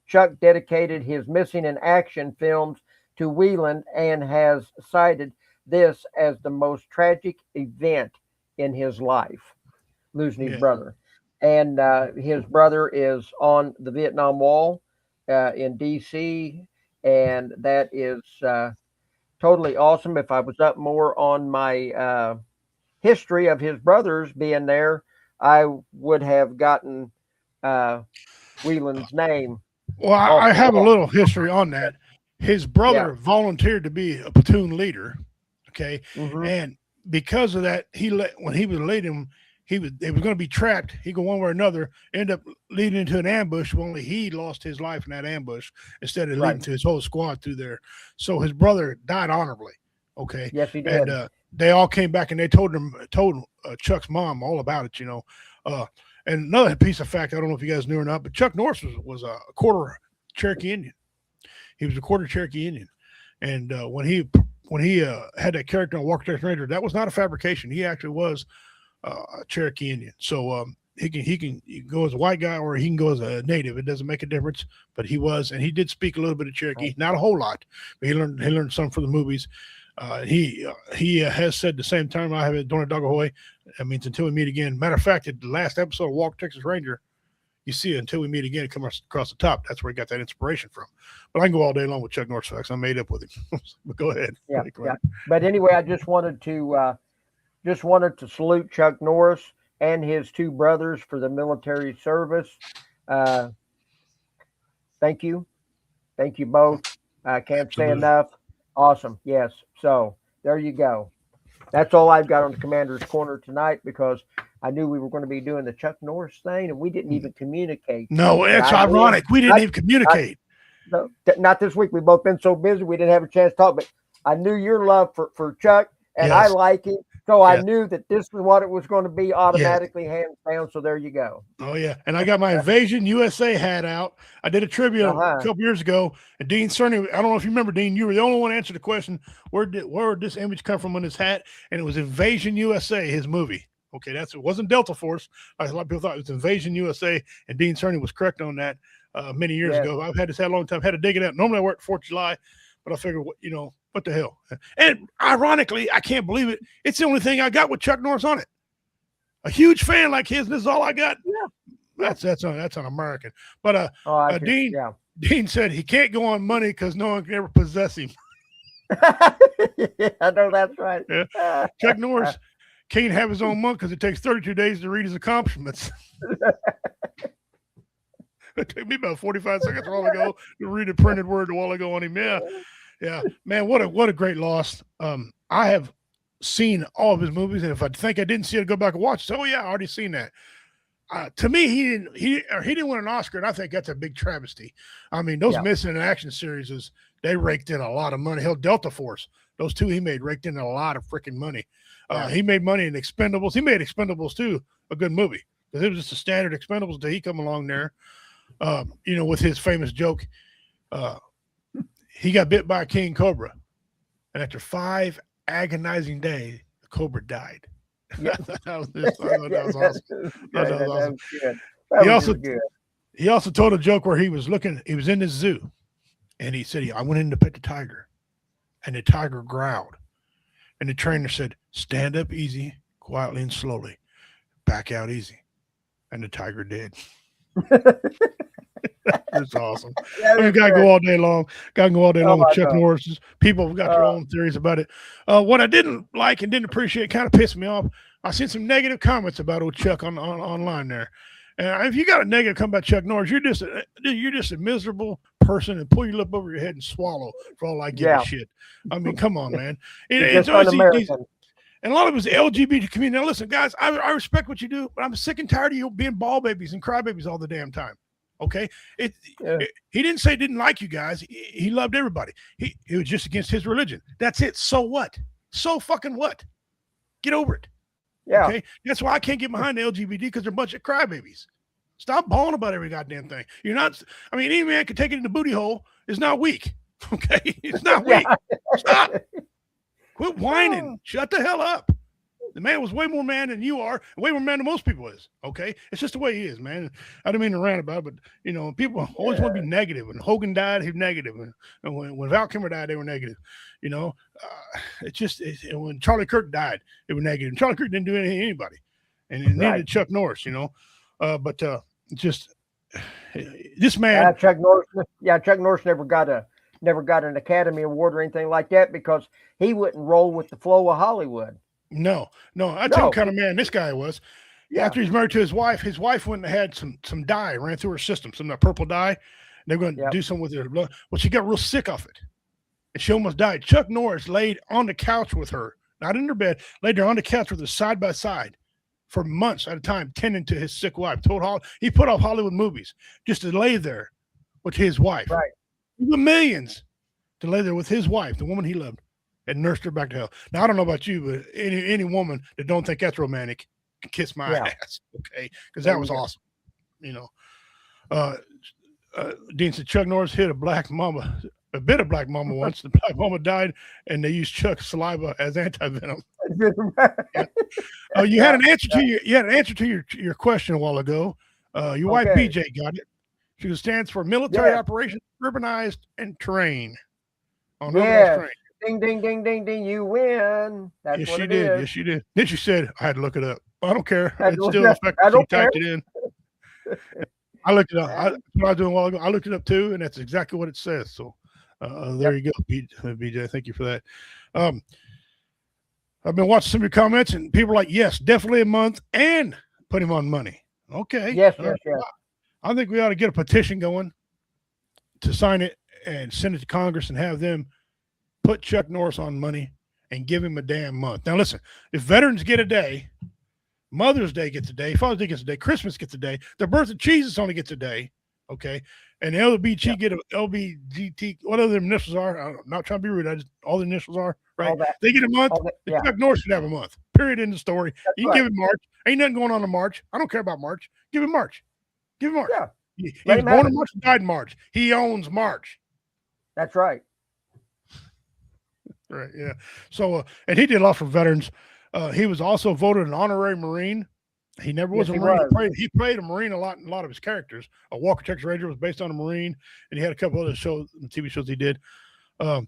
Chuck dedicated his missing in action films to Wieland and has cited this as the most tragic event in his life, losing his brother. And his brother is on the Vietnam Wall in D.C., and that is totally awesome. If I was up more on my history of his brothers being there, I would have gotten Wieland's name. Well, I have a little history on that. His brother volunteered to be a platoon leader, okay? And because of that, when he was leading, they was going to be trapped. He go one way or another, end up leading into an ambush. Only he lost his life in that ambush instead of leading to his whole squad through there. So his brother died honorably. Okay. Yes, he did. And they all came back and they told Chuck's mom all about it. And another piece of fact, I don't know if you guys knew or not, but Chuck Norris was a quarter Cherokee Indian. He was a quarter Cherokee Indian, and when he had that character on Walker, Texas Ranger, that was not a fabrication. He actually was a Cherokee Indian. So he can go as a white guy or he can go as a native. It doesn't make a difference. But he was, and he did speak a little bit of Cherokee, not a whole lot, but he learned some for the movies. He has said the same time I have it, Donnie Doggahoy. That means until we meet again. Matter of fact, at the last episode of Walker, Texas Ranger, you see it, until we meet again, it comes across the top. That's where he got that inspiration from. But I can go all day long with Chuck Norris facts. I'm made up with him. But go ahead. Yeah. But anyway, I just wanted to salute Chuck Norris and his two brothers for the military service. Thank you both. I can't say enough. Awesome. Yes. So there you go. That's all I've got on the Commander's Corner tonight, because I knew we were going to be doing the Chuck Norris thing, and we didn't even communicate. No, it's ironic. We didn't even communicate. Not this week. We've both been so busy, we didn't have a chance to talk, but I knew your love for Chuck, and I like him. So I knew that this was what it was going to be automatically, hands down. So there you go. Oh, yeah. And I got my Invasion USA hat out. I did a trivia a couple years ago. And Dean Cerny, I don't know if you remember, Dean, you were the only one to answer the question, where did this image come from on his hat? And it was Invasion USA, his movie. Okay, it wasn't Delta Force. A lot of people thought it was Invasion USA. And Dean Cerny was correct on that many years ago. I've had this hat a long time. Had to dig it out. Normally I work 4th of July, but I figured, what the hell? And ironically, I can't believe it. It's the only thing I got with Chuck Norris on it. A huge fan like his, and this is all I got. Yeah. That's un-American. But Dean said he can't go on money because no one can ever possess him. Yeah, I know that's right. Yeah. Chuck Norris can't have his own month because it takes 32 days to read his accomplishments. It took me about 45 seconds a while ago to read a printed word a while ago on him. Yeah, man, what a great loss. I have seen all of his movies, and if I think I didn't see it, I'd go back and watch. So yeah, I already seen that. To me, he didn't win an Oscar, and I think that's a big travesty. I mean, those Missing in Action series, they raked in a lot of money. Hell, Delta Force, those two he made raked in a lot of freaking money. He made money in Expendables. He made Expendables 2 a good movie because it was just a standard Expendables until he come along there. With his famous joke, he got bit by a king cobra, and after 5 agonizing days, the cobra died. That was awesome. He also told a joke where he was in the zoo, and he said, I went in to pet the tiger, and the tiger growled, and the trainer said, stand up easy, quietly and slowly, back out easy, and the tiger did. It's awesome. We got to go all day long. With Chuck Norris. People have got their own theories about it. What I didn't like and didn't appreciate, kind of pissed me off. I seen some negative comments about old Chuck online there. And if you got a negative comment about Chuck Norris, you're just a miserable person and pull your lip over your head and swallow for all I give a shit. I mean, come on, man. It's always and a lot of it was the LGBT community. Now, listen, guys, I respect what you do, but I'm sick and tired of you being ball babies and crybabies all the damn time. Okay, he didn't say he didn't like you guys. He loved everybody. He was just against his religion. That's it. So what? So fucking what? Get over it. Yeah. Okay. That's why I can't get behind the LGBT because they're a bunch of crybabies. Stop bawling about every goddamn thing. You're not. I mean, any man can take it in the booty hole. It's not weak. Okay, it's not weak. Stop. Quit whining. Shut the hell up. The man was way more man than you are, way more man than most people is. Okay, it's just the way he is, man. I don't mean to rant about it, but people always want to be negative. When Hogan died, he was negative, and when Val Kilmer died, they were negative. When Charlie Kirk died, it was negative. And Charlie Kirk didn't do anything to anybody, and neither did Chuck Norris. This man, Chuck Norris never got an Academy Award or anything like that because he wouldn't roll with the flow of Hollywood. No. I tell you what kind of man this guy was. After he's married to his wife went and had some dye ran through her system, some of that purple dye. And they're going to do something with her blood. Well, she got real sick off it, and she almost died. Chuck Norris laid on the couch with her, not in her bed, laid there on the couch with her side by side for months at a time, tending to his sick wife. He put off Hollywood movies just to lay there with his wife. Right. The millions to lay there with his wife, the woman he loved, and nursed her back to health. Now, I don't know about you, but any woman that don't think that's romantic can kiss my ass, okay? Because that was awesome. Dean said Chuck Norris hit a black mama once. The black mama died, and they used Chuck's saliva as anti-venom. You had an answer to your question a while ago. Your wife PJ got it. She stands for Military Operations Urbanized and Terrain. On urbanized terrain. Ding, ding, ding, ding, ding, you win. That's yes, what she did. is. Yes, she did. Then she said, I had to look it up. I don't care. It's still effective. She typed it in. I looked it up. I was doing a while ago. I looked it up too, and that's exactly what it says. So there you go, BJ. Thank you for that. I've been watching some of your comments, and people are like, yes, definitely a month and put him on money. Okay. Yes. I think we ought to get a petition going to sign it and send it to Congress and have them put Chuck Norris on money and give him a damn month. Now, listen, if veterans get a day, Mother's Day gets a day, Father's Day gets a day, Christmas gets a day, the birth of Jesus only gets a day, okay? And the LBG get a LBGT, whatever the initials are. I'm not trying to be rude. All the initials are, right? They get a month. Chuck Norris should have a month. Period. In the story. You can give him March. Ain't nothing going on in March. I don't care about March. Give him March. Give him March. Yeah. He was born in March and died in March. He owns March. That's right. Right, yeah. So, and he did a lot for veterans. He was also voted an honorary Marine. He never was a Marine. He played a Marine a lot in a lot of his characters. Walker Texas Ranger was based on a Marine, and he had a couple other TV shows he did. Didn't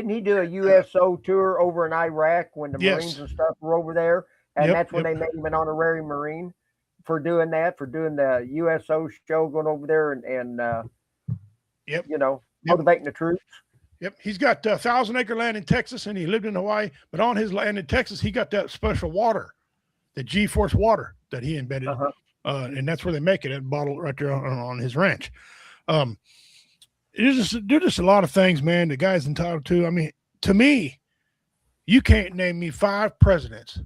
he do a USO tour over in Iraq when the Marines and stuff were over there? And that's when they made him an honorary Marine. for doing that, for doing the USO show, going over there and Yep. you know, motivating the troops. Yep. He's got 1,000 acre land in Texas, and he lived in Hawaii. But on his land in Texas, he got that special water, the G-Force water that he invented. And that's where they make it, at bottle right there on his ranch. There's just a lot of things, man, the guy's entitled to. I mean, to me, you can't name me 5 presidents.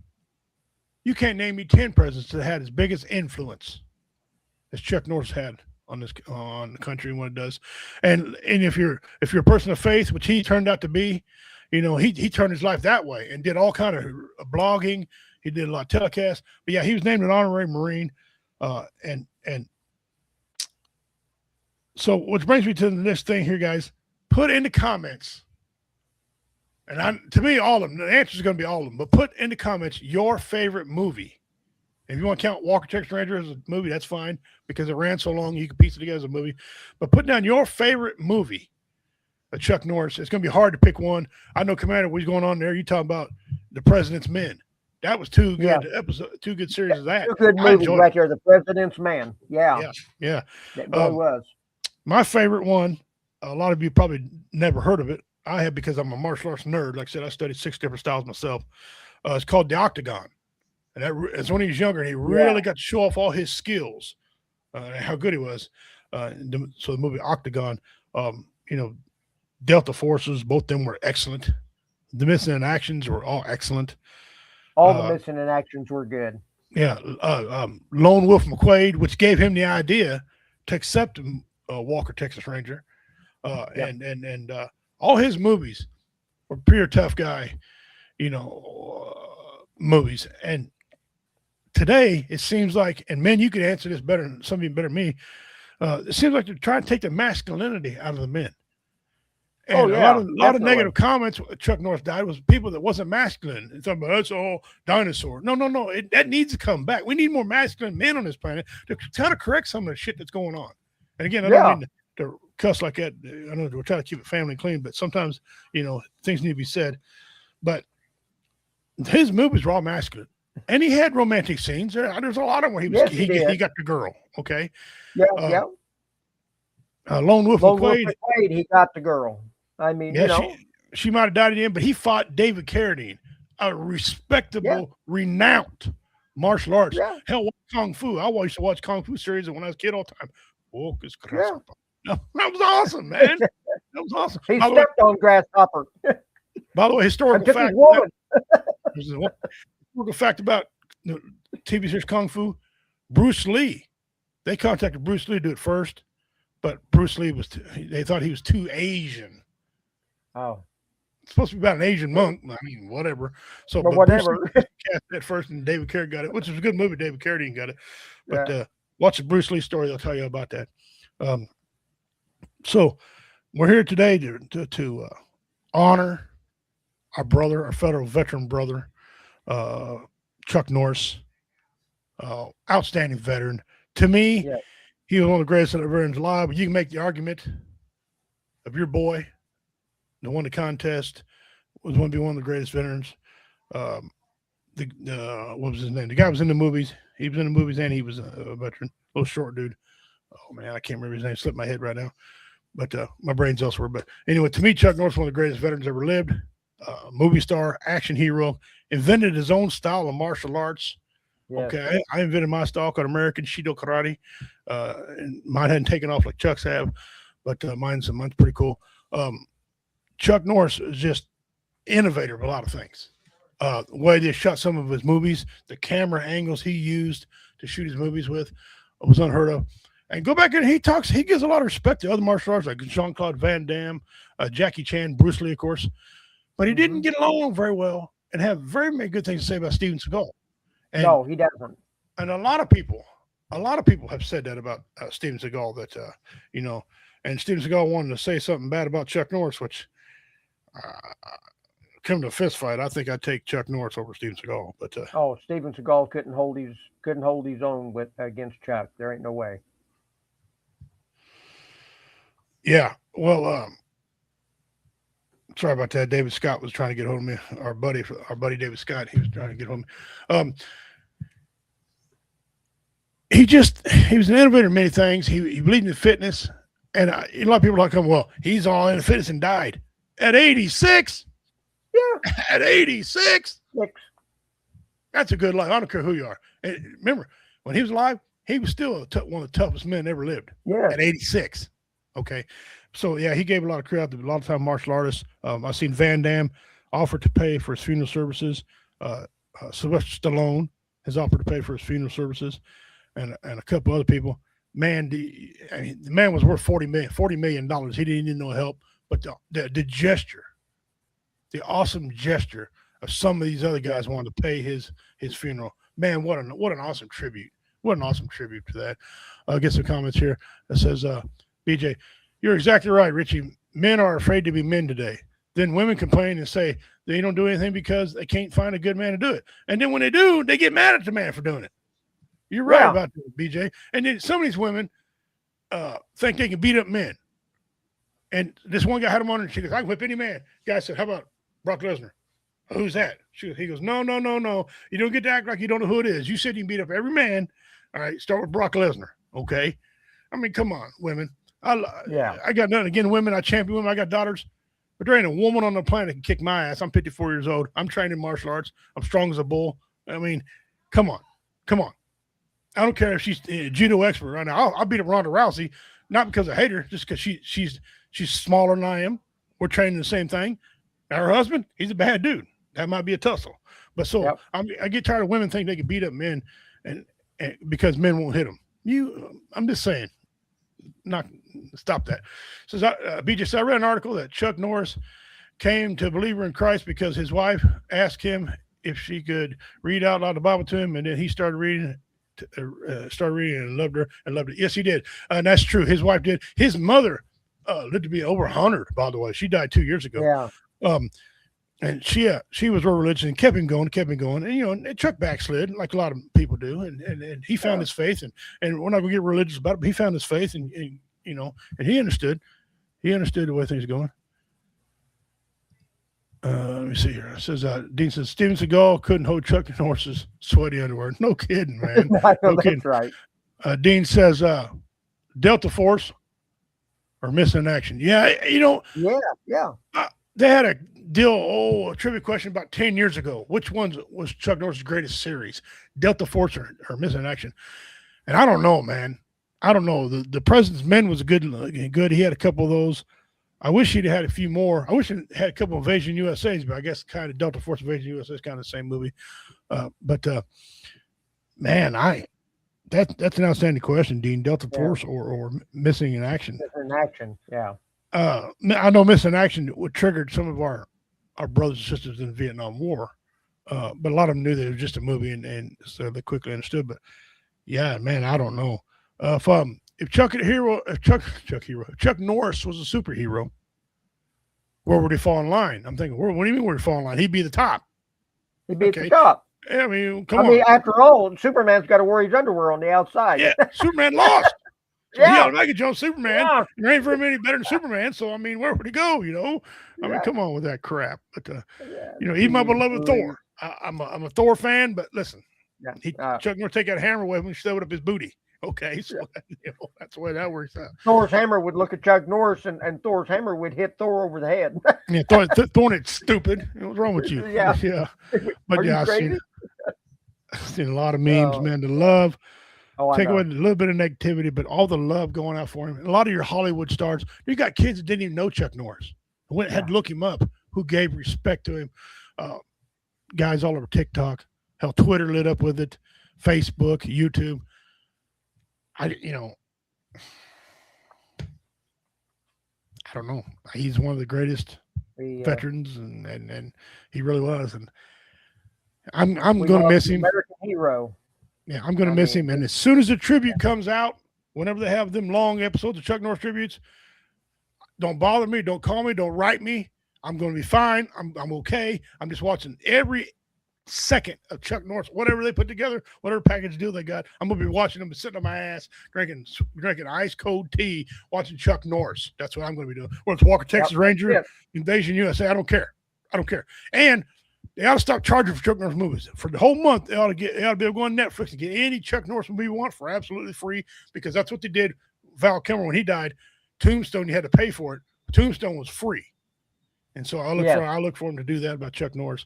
You can't name me 10 presidents that had as big as influence as Chuck Norris had on the country and what it does. And if you're a person of faith, which he turned out to be, you know, he turned his life that way and did all kind of blogging. He did a lot of telecasts. But yeah, he was named an honorary Marine. And so which brings me to the next thing here, guys. Put in the comments. And to me, all of them, the answer is going to be all of them, but put in the comments your favorite movie. If you want to count Walker, Texas Ranger as a movie, that's fine, because it ran so long you can piece it together as a movie. But put down your favorite movie of Chuck Norris. It's going to be hard to pick one. I know, Commander, what's going on there? You talking about The President's Men. That was 2 good episodes, 2 good series of that. 2 good movies right there. The President's Man. Yeah. Yeah. That really was. My favorite one, a lot of you probably never heard of it. I have, because I'm a martial arts nerd. Like I said, I studied 6 different styles myself. It's called The Octagon. And that's when he was younger, and he really got to show off all his skills, how good he was. So the movie Octagon, you know, Delta Forces, both of them were excellent. The missing in actions were all excellent. All the missing in actions were good. Yeah. Lone Wolf McQuade, which gave him the idea to accept Walker, Texas Ranger. And all his movies were pure tough guy, you know, movies. And today it seems like, and men, you could answer this better than some of you, better than me. It seems like they're trying to take the masculinity out of the men. And a lot of negative comments. Chuck Norris died was people that wasn't masculine. It's talking about that's all dinosaur. No. That needs to come back. We need more masculine men on this planet to kind of correct some of the shit that's going on. And again, I don't mean to cuss like that. I know we're trying to keep it family clean, but sometimes, you know, things need to be said. But his movies were all masculine, and he had romantic scenes. There's a lot of them where he got the girl. Okay. Lone Wolf McQuade. He got the girl. I mean, you know, she might have died at the end, but he fought David Carradine, a respectable, renowned martial arts. Hell, Kung Fu. I used to watch Kung Fu series when I was a kid all the time. That was awesome, man. That was awesome. He stepped on Grasshopper. By the way, historical fact about the TV series Kung Fu, Bruce Lee. They contacted Bruce Lee to do it first, but Bruce Lee they thought he was too Asian. Oh. It's supposed to be about an Asian monk. I mean, whatever. So, but whatever. Bruce Lee cast it first, and David Carradine got it, which is a good movie. David Carradine got it. But watch the Bruce Lee story. They'll tell you about that. So we're here today to honor our brother, our federal veteran brother, Chuck Norris, outstanding veteran. To me, he was one of the greatest veterans alive. You can make the argument of your boy, the won the contest, was going to be one of the greatest veterans. What was his name? The guy was in the movies. He was in the movies, and he was a veteran. Little short dude. Oh man, I can't remember his name. Slipped my head right now, but my brain's elsewhere. But anyway, to me, Chuck Norris, one of the greatest veterans ever lived. Movie star, action hero, invented his own style of martial arts. Okay, I invented my style called American Shido Karate. And mine hadn't taken off like Chuck's have, but mine's pretty cool. Chuck Norris is just innovator of a lot of things. The way they shot some of his movies, the camera angles he used to shoot his movies with was unheard of. And go back and he gives a lot of respect to other martial arts like Jean-Claude Van Damme, Jackie Chan, Bruce Lee, of course. But he didn't get along very well and have very many good things to say about Steven Seagal. And, no, he doesn't. And a lot of people have said that about Steven Seagal, that, you know, and Steven Seagal wanted to say something bad about Chuck Norris, which come to a fist fight, I think I'd take Chuck Norris over Steven Seagal. But Steven Seagal couldn't hold his own against Chuck. There ain't no way. Yeah, well, sorry about that. David Scott was trying to get hold of me. Our buddy David Scott, he was trying to get hold of me. he was an innovator in many things. He believed in fitness, and a lot of people are like, well, he's all in fitness and died at 86. Yeah, at 86. That's a good life. I don't care who you are. And remember, when he was alive, he was still one of the toughest men ever lived. Yeah, at 86. Okay, so yeah, he gave a lot of credit to a lot of time martial artists. I've seen Van Damme offer to pay for his funeral services. Sylvester Stallone has offered to pay for his funeral services, and a couple other people. Man, the man was worth $40 million. He didn't need no help, but the gesture, the awesome gesture of some of these other guys wanted to pay his funeral. Man, what an awesome tribute. What an awesome tribute to that. I'll get some comments here. It says, BJ, you're exactly right, Richie. Men are afraid to be men today. Then women complain and say they don't do anything because they can't find a good man to do it. And then when they do, they get mad at the man for doing it. You're right about that, BJ. And then some of these women think they can beat up men. And this one guy had him on, and she goes, I can whip any man. Guy said, how about Brock Lesnar? Who's that? He goes, no. You don't get to act like you don't know who it is. You said you can beat up every man. All right, start with Brock Lesnar, okay? I mean, come on, women. I got nothing against women. I champion women. I got daughters. But there ain't a woman on the planet that can kick my ass. I'm 54 years old. I'm trained in martial arts. I'm strong as a bull. I mean, come on. I don't care if she's a judo expert right now. I'll beat up Ronda Rousey, not because I hate her, just because she's smaller than I am. We're training the same thing. Now, her husband, he's a bad dude. That might be a tussle. But so I get tired of women thinking they can beat up men and because men won't hit them. I'm just saying, stop that. Says BJ said, I read an article that Chuck Norris came to a believer in Christ because his wife asked him if she could read out loud the Bible to him, and then he started reading and loved her and loved it. Yes, he did, and that's true. His wife did. His mother lived to be over 100. By the way, she died 2 years ago. Yeah. And she was real religious and kept him going. And Chuck backslid like a lot of people do, and he found his faith, and we're not gonna get religious about it, but he found his faith, and he understood the way things are going. Let me see here. It says Dean says Steven Seagal couldn't hold Chuck Norris's sweaty underwear. No kidding, man. No kidding. Right. Dean says Delta Force are missing in action. Yeah, Yeah. They had a deal, a trivia question about 10 years ago. Which one was Chuck Norris' greatest series? Delta Force or Missing in Action? And I don't know, man. I don't know. The President's Men was good. He had a couple of those. I wish he'd had a few more. I wish he had a couple of Invasion USA's, but I guess kind of Delta Force Invasion USA is kind of the same movie. Man, that's an outstanding question, Dean. Delta Force or Missing in Action? Missing in Action, yeah. I know Missing in Action would triggered some of our brothers and sisters in the Vietnam War, but a lot of them knew that it was just a movie, and so they quickly understood. But yeah, man, I don't know if Chuck Norris was a superhero, where would he fall in line? I'm thinking, what do you mean where would he fall in line? He'd be the top. He'd be at the top. Yeah, I mean, after all, Superman's got to wear his underwear on the outside. Yeah, Superman lost. So Yeah. he automatically jumped Superman. Yeah. There ain't very many better than Superman. So, I mean, where would he go, I mean, come on with that crap. But, even my beloved Thor. I'm a Thor fan, but listen, Chuck Norris take that hammer away when he shoved up his booty. Okay, so that's the way that works out. Thor's hammer would look at Chuck Norris, and Thor's hammer would hit Thor over the head. Yeah, Thor, it's stupid. What's wrong with you? Yeah. But I've seen a lot of memes, man. The love. Take away a little bit of negativity, but all the love going out for him. And a lot of your Hollywood stars, you got kids that didn't even know Chuck Norris. Had to look him up, who gave respect to him. Guys all over TikTok, hell, Twitter lit up with it, Facebook, YouTube. I don't know. He's one of the greatest veterans, and he really was. And I'm going to miss him. American hero. Yeah, I'm going to miss him. And as soon as the tribute comes out, whenever they have them long episodes of Chuck Norris tributes, don't bother me. Don't call me. Don't write me. I'm going to be fine. I'm okay. I'm just watching every second of Chuck Norris, whatever they put together, whatever package deal they got. I'm going to be watching them, sitting on my ass, drinking ice cold tea, watching Chuck Norris. That's what I'm going to be doing. Whether it's Walker Texas Ranger, Invasion USA, I don't care. And They ought to stop charging for Chuck Norris movies. For the whole month, they ought to be able to go on Netflix and get any Chuck Norris movie you want for absolutely free, because that's what they did. Val Kilmer, when he died, Tombstone, you had to pay for it. Tombstone was free. And so I look for him to do that about Chuck Norris.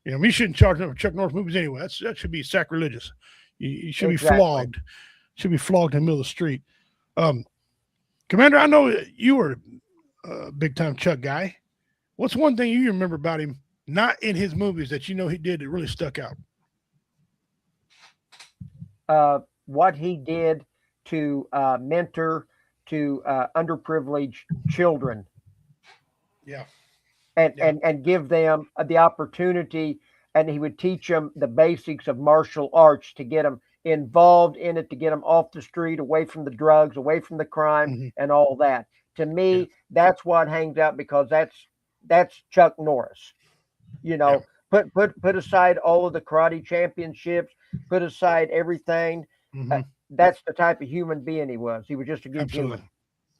You know, we shouldn't charge them for Chuck Norris movies anyway. That should be sacrilegious. You should be flogged. Should be flogged in the middle of the street. Commander, I know you were a big-time Chuck guy. What's one thing you remember about him, not in his movies, that you know he did that really stuck out? What he did to mentor to underprivileged children. Yeah. And give them the opportunity, and he would teach them the basics of martial arts to get them involved in it, to get them off the street, away from the drugs, away from the crime, and all that. To me, that's what hangs out, because that's Chuck Norris. You know, put aside all of the karate championships, put aside everything. That's the type of human being he was. He was just a good human.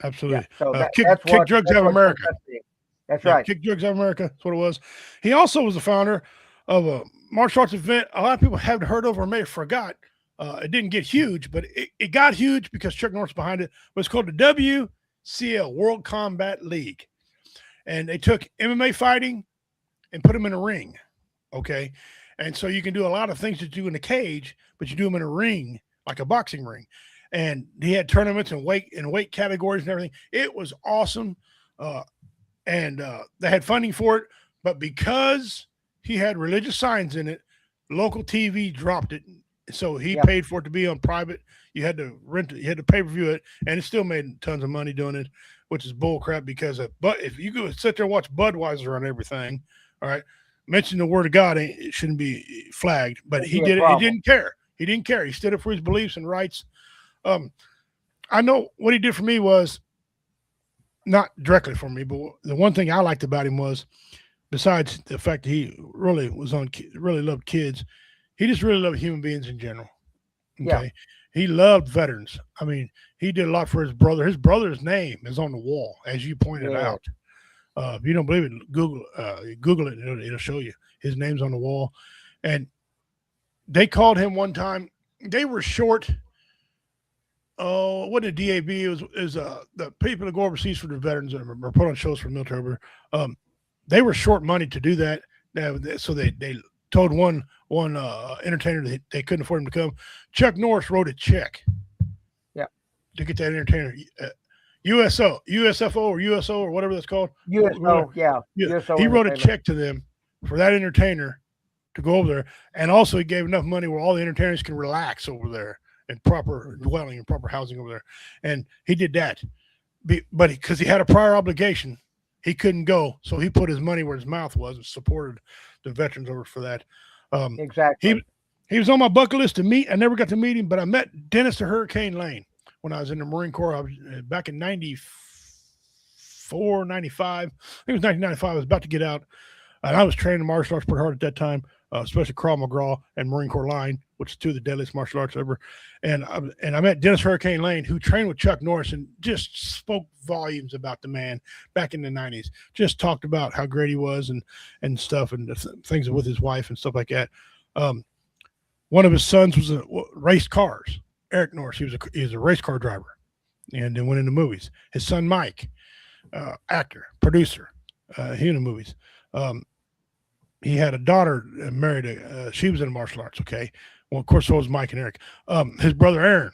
Absolutely. Yeah, so Kick Drugs Out of America. That's right. Kick Drugs Out of America. That's what it was. He also was the founder of a martial arts event a lot of people haven't heard of or may have forgot. It didn't get huge, but it got huge because Chuck Norris behind it. It was called the WCL, World Combat League. And they took MMA fighting and put them in a ring. Okay. And so you can do a lot of things that you do in a cage, but you do them in a ring, like a boxing ring. And he had tournaments and weight categories and everything. It was awesome. And they had funding for it, but because he had religious signs in it, local TV dropped it. So he paid for it to be on private. You had to rent it, you had to pay-per-view it, and it still made tons of money doing it, which is bull crap, because but if you go sit there and watch Budweiser on everything, all right, mention the word of God, it shouldn't be flagged, but he did it. He didn't care. He didn't care. He stood up for his beliefs and rights. I know what he did for me was, not directly for me, but the one thing I liked about him was, besides the fact that he really really loved kids, he just really loved human beings in general. Okay. Yeah. He loved veterans. I mean, he did a lot for his brother. His brother's name is on the wall, as you pointed out. If you don't believe it, Google it. It'll show you. His name's on the wall. And they called him one time. They were short. What did DAB is the people that go overseas for the veterans or put on shows for military. They were short money to do that. So they told one entertainer that they couldn't afford him to come. Chuck Norris wrote a check. Yeah. To get that entertainer. USFO or USO or whatever that's called. USO, yeah. USO he wrote a check to them for that entertainer to go over there. And also he gave enough money where all the entertainers can relax over there and proper dwelling and proper housing over there. And he did that. But because he had a prior obligation, he couldn't go. So he put his money where his mouth was and supported the veterans over for that. Exactly. He was on my bucket list to meet. I never got to meet him, but I met Dennis the Hurricane Lane when I was in the Marine Corps. I was back in 94, 95. I think it was 1995. I was about to get out. And I was training martial arts pretty hard at that time, especially Krav Maga and Marine Corps Line, which is two of the deadliest martial arts ever. And I met Dennis Hurricane Lane, who trained with Chuck Norris and just spoke volumes about the man back in the 90s. Just talked about how great he was and stuff, and things with his wife and stuff like that. One of his sons was raced cars. Eric Norris, he was a race car driver, and then went into movies. His son Mike, actor, producer, he in the movies. He had a daughter married. She was in martial arts. Okay, well, of course, so was Mike and Eric. His brother Aaron,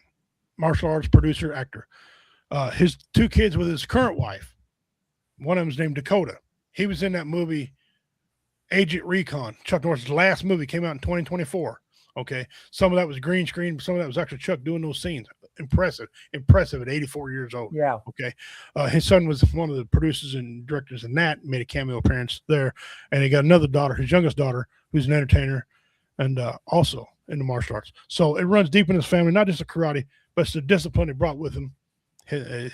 martial arts producer, actor. His two kids with his current wife. One of them's named Dakota. He was in that movie, Agent Recon. Chuck Norris' last movie came out in 2024. Okay, some of that was green screen, some of that was actually Chuck doing those scenes. Impressive at 84 years old. Yeah. Okay. His son was one of the producers and directors in that, made a cameo appearance there. And he got another daughter, his youngest daughter, who's an entertainer and also in the martial arts. So it runs deep in his family, not just the karate, but it's the discipline he brought with him. And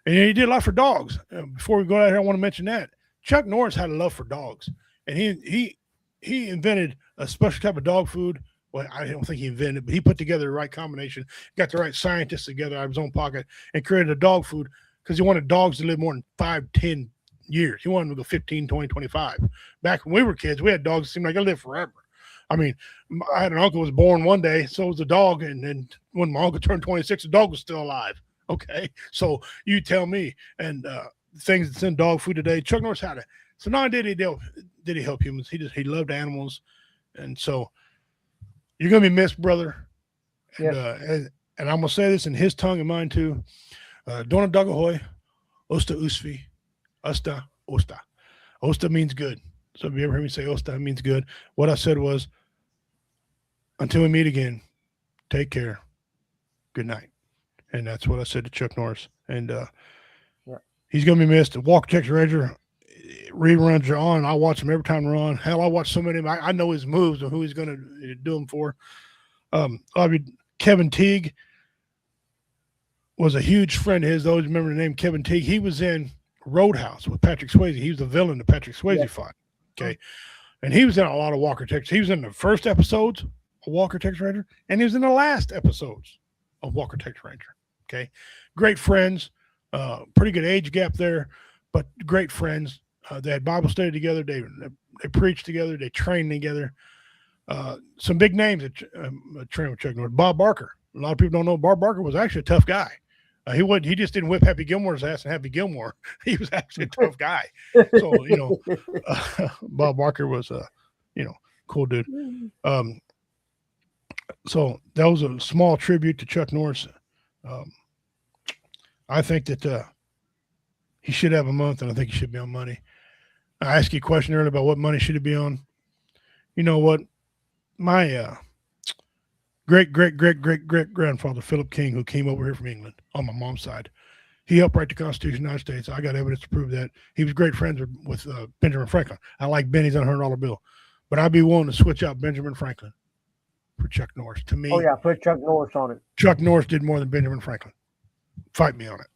he did a lot for dogs. Before we go out here, I want to mention that Chuck Norris had a love for dogs, and he invented a special type of dog food. Well, I don't think he invented it, but he put together the right combination, got the right scientists together out of his own pocket, and created a dog food because he wanted dogs to live more than 5, 10, years. He wanted them to go 15, 20, 25. Back when we were kids, we had dogs that seemed like they lived forever. I mean, I had an uncle who was born one day, so was the dog, and then when my uncle turned 26, the dog was still alive. Okay, so you tell me. And things that's in dog food today, Chuck Norris had it. So not only did he help humans, he loved animals, and so you're gonna be missed, brother. And, and I'm gonna say this in his tongue and mine too. Dona Dagahoy, Osta Usfi, Osta Osta. Osta means good. So if you ever hear me say Osta, it means good. What I said was, until we meet again, take care. Good night. And that's what I said to Chuck Norris. And he's going to be missed. Walker, Texas Ranger reruns are on. I watch them every time they're on. Hell, I watch so many of them. I know his moves and who he's going to do them for. Kevin Teague was a huge friend of his. Those remember the name Kevin Teague. He was in Roadhouse with Patrick Swayze. He was the villain that Patrick Swayze fought. Okay. And he was in a lot of Walker, Texas. He was in the first episodes of Walker, Texas Ranger, and he was in the last episodes of Walker, Texas Ranger. Okay. Great friends, pretty good age gap there, but great friends. They had Bible study together. They preached together. They trained together. Some big names that trained with Chuck Norris. Bob Barker. A lot of people don't know Bob Barker was actually a tough guy. He just didn't whip Happy Gilmore's ass and Happy Gilmore. He was actually a tough guy. So, Bob Barker was cool dude. So that was a small tribute to Chuck Norris. I think that he should have a month, and I think he should be on money. I asked you a question earlier about what money should he be on. You know what? My great-great-great-great-great-grandfather, Philip King, who came over here from England on my mom's side, he helped write the Constitution of the United States. I got evidence to prove that. He was great friends with Benjamin Franklin. I like Benny's $100 bill, but I'd be willing to switch out Benjamin Franklin for Chuck Norris. To me, put Chuck Norris on it. Chuck Norris did more than Benjamin Franklin. Fight me on it.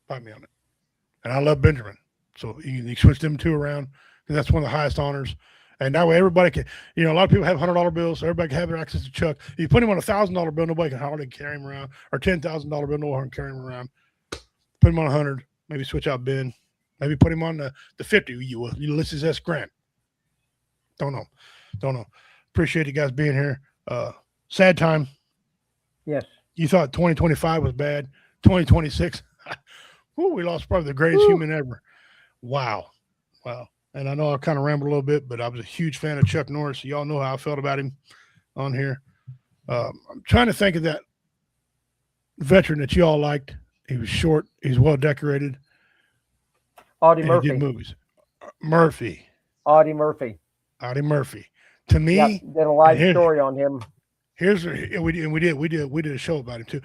And I love Benjamin. So you switch them two around, because that's one of the highest honors. And that way everybody can, a lot of people have $100 bills, so everybody can have their access to Chuck. If you put him on a $1,000 bill, nobody can hardly carry him around, or $10,000 bill, no one can carry him around. Put him on 100, maybe switch out Ben, maybe put him on the 50, Ulysses S. Grant. Don't know. Appreciate you guys being here. Sad time. Yes. You thought 2025 was bad. 2026, we lost probably the greatest human ever. Wow. And I know I kind of rambled a little bit, but I was a huge fan of Chuck Norris. Y'all know how I felt about him on here. I'm trying to think of that veteran that y'all liked. He was short. He's well decorated. Audie Murphy. He did movies. Murphy. Audie Murphy. To me, did a live story on him. We did a show about him too.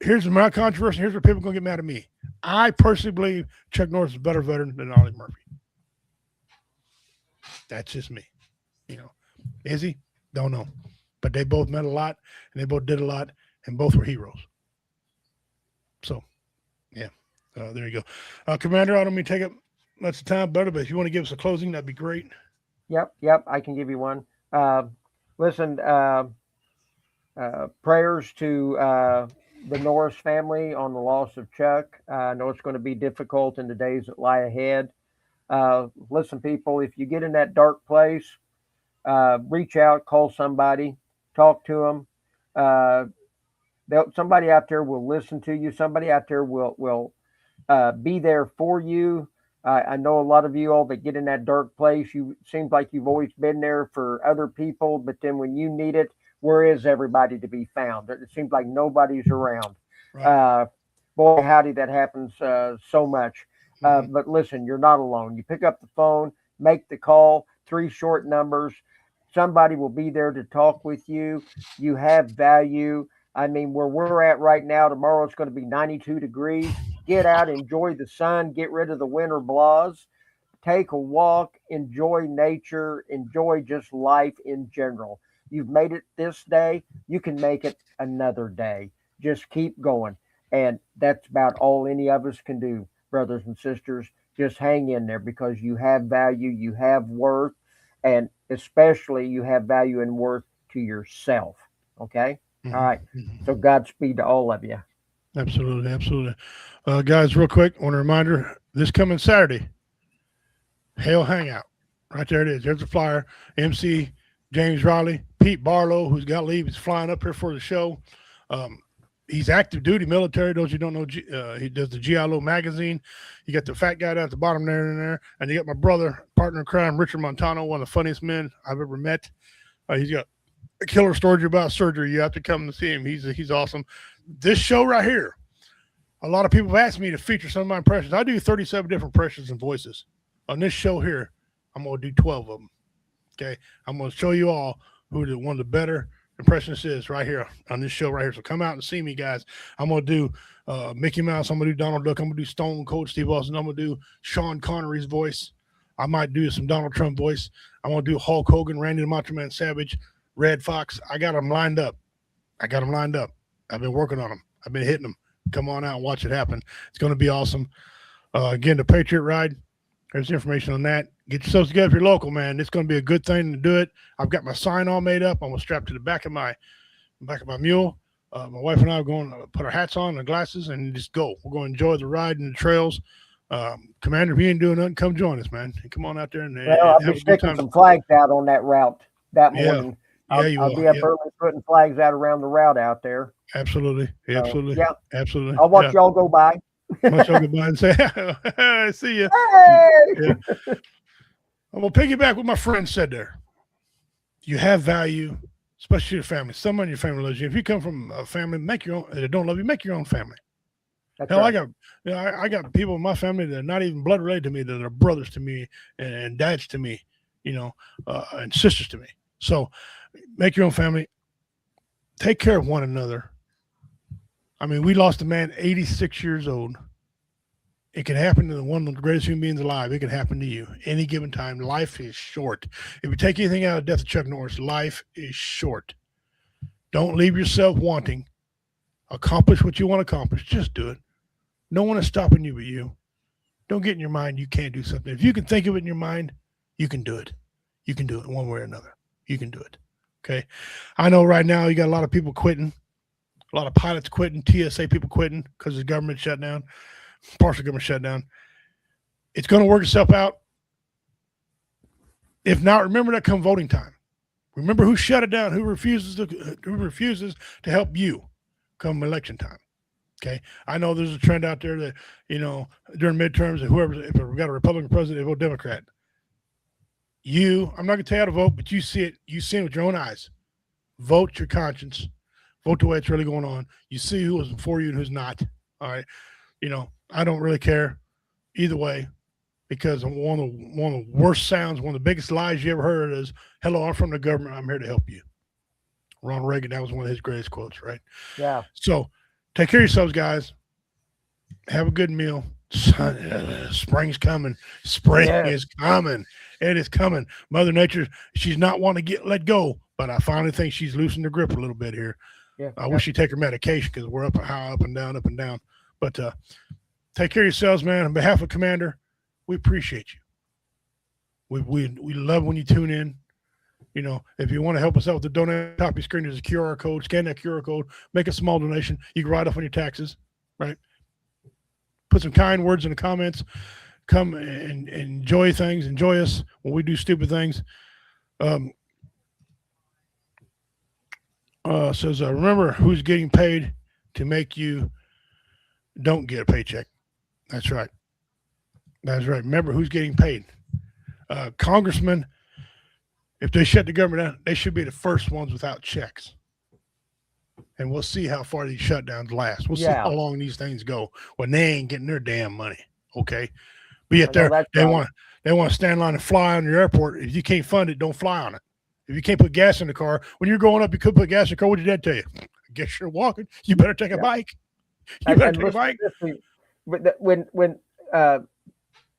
Here's my controversy. Here's where people are gonna get mad at me. I personally believe Chuck Norris is a better veteran than Audie Murphy. That's just me. Is he? Don't know. But they both met a lot, and they both did a lot, and both were heroes. So, there you go. Commander, I don't mean to take up much of time, but if you want to give us a closing, that'd be great. Yep. I can give you one. Listen, prayers to the Norris family on the loss of Chuck. I know it's going to be difficult in the days that lie ahead. Listen, people, if you get in that dark place, reach out, call somebody, talk to them. Somebody out there will listen to you. Somebody out there will be there for you. I know a lot of you all that get in that dark place, seems like you've always been there for other people, but then when you need it, where is everybody to be found? It seems like nobody's around. Right. Boy, howdy, that happens so much. But listen, you're not alone. You pick up the phone, make the call, 3 short numbers. Somebody will be there to talk with you. You have value. I mean, where we're at right now, tomorrow it's going to be 92 degrees. Get out, enjoy the sun, get rid of the winter blahs, take a walk, enjoy nature, enjoy just life in general. You've made it this day, you can make it another day. Just keep going. And that's about all any of us can do, brothers and sisters. Just hang in there, because you have value, you have worth, and especially you have value and worth to yourself. Okay? All right. So Godspeed to all of you. Absolutely, absolutely. Guys, real quick, I want a reminder, this coming Saturday, Hell Hangout. Right there it is. There's the flyer. MC James Riley, Pete Barlow, who's got leave, is flying up here for the show. He's active duty military. Those you don't know, he does the GILO magazine. You got the fat guy down at the bottom there, and you got my brother, partner in crime, Richard Montano, one of the funniest men I've ever met. He's got a killer story about surgery. You have to come to see him. He's awesome. This show right here, a lot of people have asked me to feature some of my impressions. I do 37 different impressions and voices. On this show here, I'm going to do 12 of them. Okay, I'm going to show you all who one of the better impressionists is right here on this show right here. So come out and see me, guys. I'm going to do Mickey Mouse. I'm going to do Donald Duck. I'm going to do Stone Cold Steve Austin. I'm going to do Sean Connery's voice. I might do some Donald Trump voice. I'm going to do Hulk Hogan, Randy the Macho Man Savage, Red Fox. I got them lined up. I've been working on them. I've been hitting them. Come on out and watch it happen. It's going to be awesome. Again, the Patriot Ride. There's information on that. Get yourselves together if you're local, man. It's going to be a good thing to do it. I've got my sign all made up. I'm going to strap to the back of my mule. My wife and I are going to put our hats on and glasses and just go. We're going to enjoy the ride and the trails. Commander, if you ain't doing nothing, come join us, man. Come on out there and I'll be sticking some flags out on that route that morning. I'll be up early putting flags out around the route out there. Absolutely. Absolutely. Yeah. Absolutely. I'll watch y'all go by. Watch y'all go by and say, I see you. Hey! Yeah. I'm going to piggyback what my friend said there. You have value, especially your family. Someone in your family loves you. If you come from a family, make your own, that don't love you, make your own family. That's Hell, right. I got people in my family that are not even blood related to me, that are brothers to me and dads to me, and sisters to me. So make your own family. Take care of one another. I mean, we lost a man 86 years old. It can happen to one of the greatest human beings alive. It can happen to you any given time. Life is short. If you take anything out of the death of Chuck Norris, life is short. Don't leave yourself wanting. Accomplish what you want to accomplish. Just do it. No one is stopping you but you. Don't get in your mind you can't do something. If you can think of it in your mind, you can do it. You can do it one way or another. You can do it. Okay? I know right now you got a lot of people quitting. A lot of pilots quitting, TSA people quitting because the government shut down, partial government shut down. It's going to work itself out. If not, remember that come voting time. Remember who shut it down, who refuses to help you come election time. Okay, I know there's a trend out there that during midterms, if we've got a Republican president, they vote Democrat. I'm not going to tell you how to vote, but you see it. You see it with your own eyes. Vote your conscience. Vote the way it's really going on. You see who is for you and who's not. All right. I don't really care either way, because one of the worst sounds, one of the biggest lies you ever heard is, hello, I'm from the government. I'm here to help you. Ronald Reagan, that was one of his greatest quotes, right? Yeah. So take care of yourselves, guys. Have a good meal. Spring's coming. Spring is coming. It is coming. Mother Nature, she's not wanting to let go, but I finally think she's loosened her grip a little bit here. Yeah. I wish she'd take her medication, because we're up and down. But take care of yourselves, man. On behalf of Commander, we appreciate you. We love when you tune in. If you want to help us out with the donate, top of your screen, there's a QR code. Scan that QR code. Make a small donation. You can write off on your taxes, right? Put some kind words in the comments. Come and enjoy things. Enjoy us when we do stupid things. Says, remember who's getting paid to make you don't get a paycheck. That's right. That's right. Remember who's getting paid. Congressmen, if they shut the government down, they should be the first ones without checks. And we'll see how far these shutdowns last. We'll see how long these things go when they ain't getting their damn money. Okay. But yet they want to stand in line and fly on your airport. If you can't fund it, don't fly on it. If you can't put gas in the car, when you're growing up, you could put gas in the car. What did your dad tell you? I guess you're walking. You better take a bike. You better take a bike. When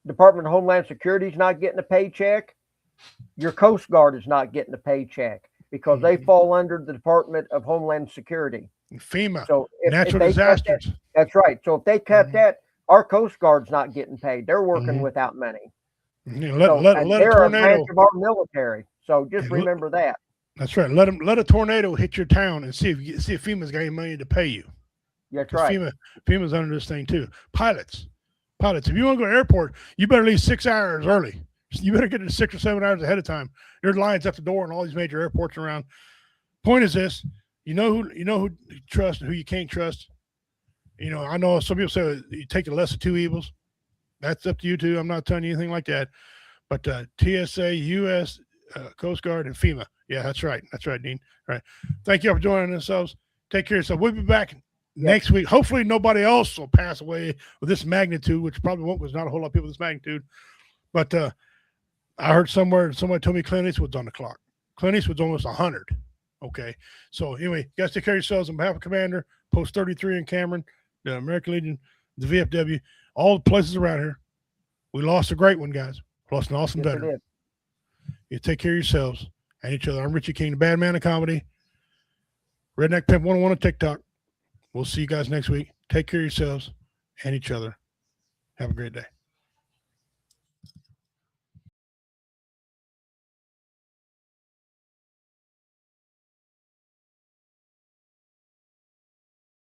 Department of Homeland Security is not getting a paycheck, your Coast Guard is not getting a paycheck, because they fall under the Department of Homeland Security. FEMA. So natural disasters. That's right. So if they cut that, our Coast Guard's not getting paid. They're working without money. Let they're a branch of our military. So just remember that. That's right. Let a tornado hit your town and see if FEMA's got any money to pay you. That's 'Cause right. FEMA's under this thing too. Pilots, if you want to go to the airport, you better leave 6 hours early. You better get there 6 or 7 hours ahead of time. There's lines at the door in all these major airports around. Point is this: you know who you trust and who you can't trust. I know some people say you take the less of two evils. That's up to you too. I'm not telling you anything like that. But TSA, U.S. Coast Guard, and FEMA. Yeah, that's right. That's right, Dean. All right. Thank you for joining us. Take care of yourself. We'll be back next week. Hopefully nobody else will pass away with this magnitude, which probably won't, because not a whole lot of people with this magnitude. But I heard somebody told me Clint Eastwood's on the clock. Clint Eastwood's almost 100. Okay. So anyway, you guys take care of yourselves. On behalf of Commander, Post 33 in Cameron, the American Legion, the VFW, all the places around here. We lost a great one, guys. Lost an awesome veteran. You take care of yourselves and each other. I'm Richie King, the bad man of comedy. Redneck Pimp 101 on TikTok. We'll see you guys next week. Take care of yourselves and each other. Have a great day.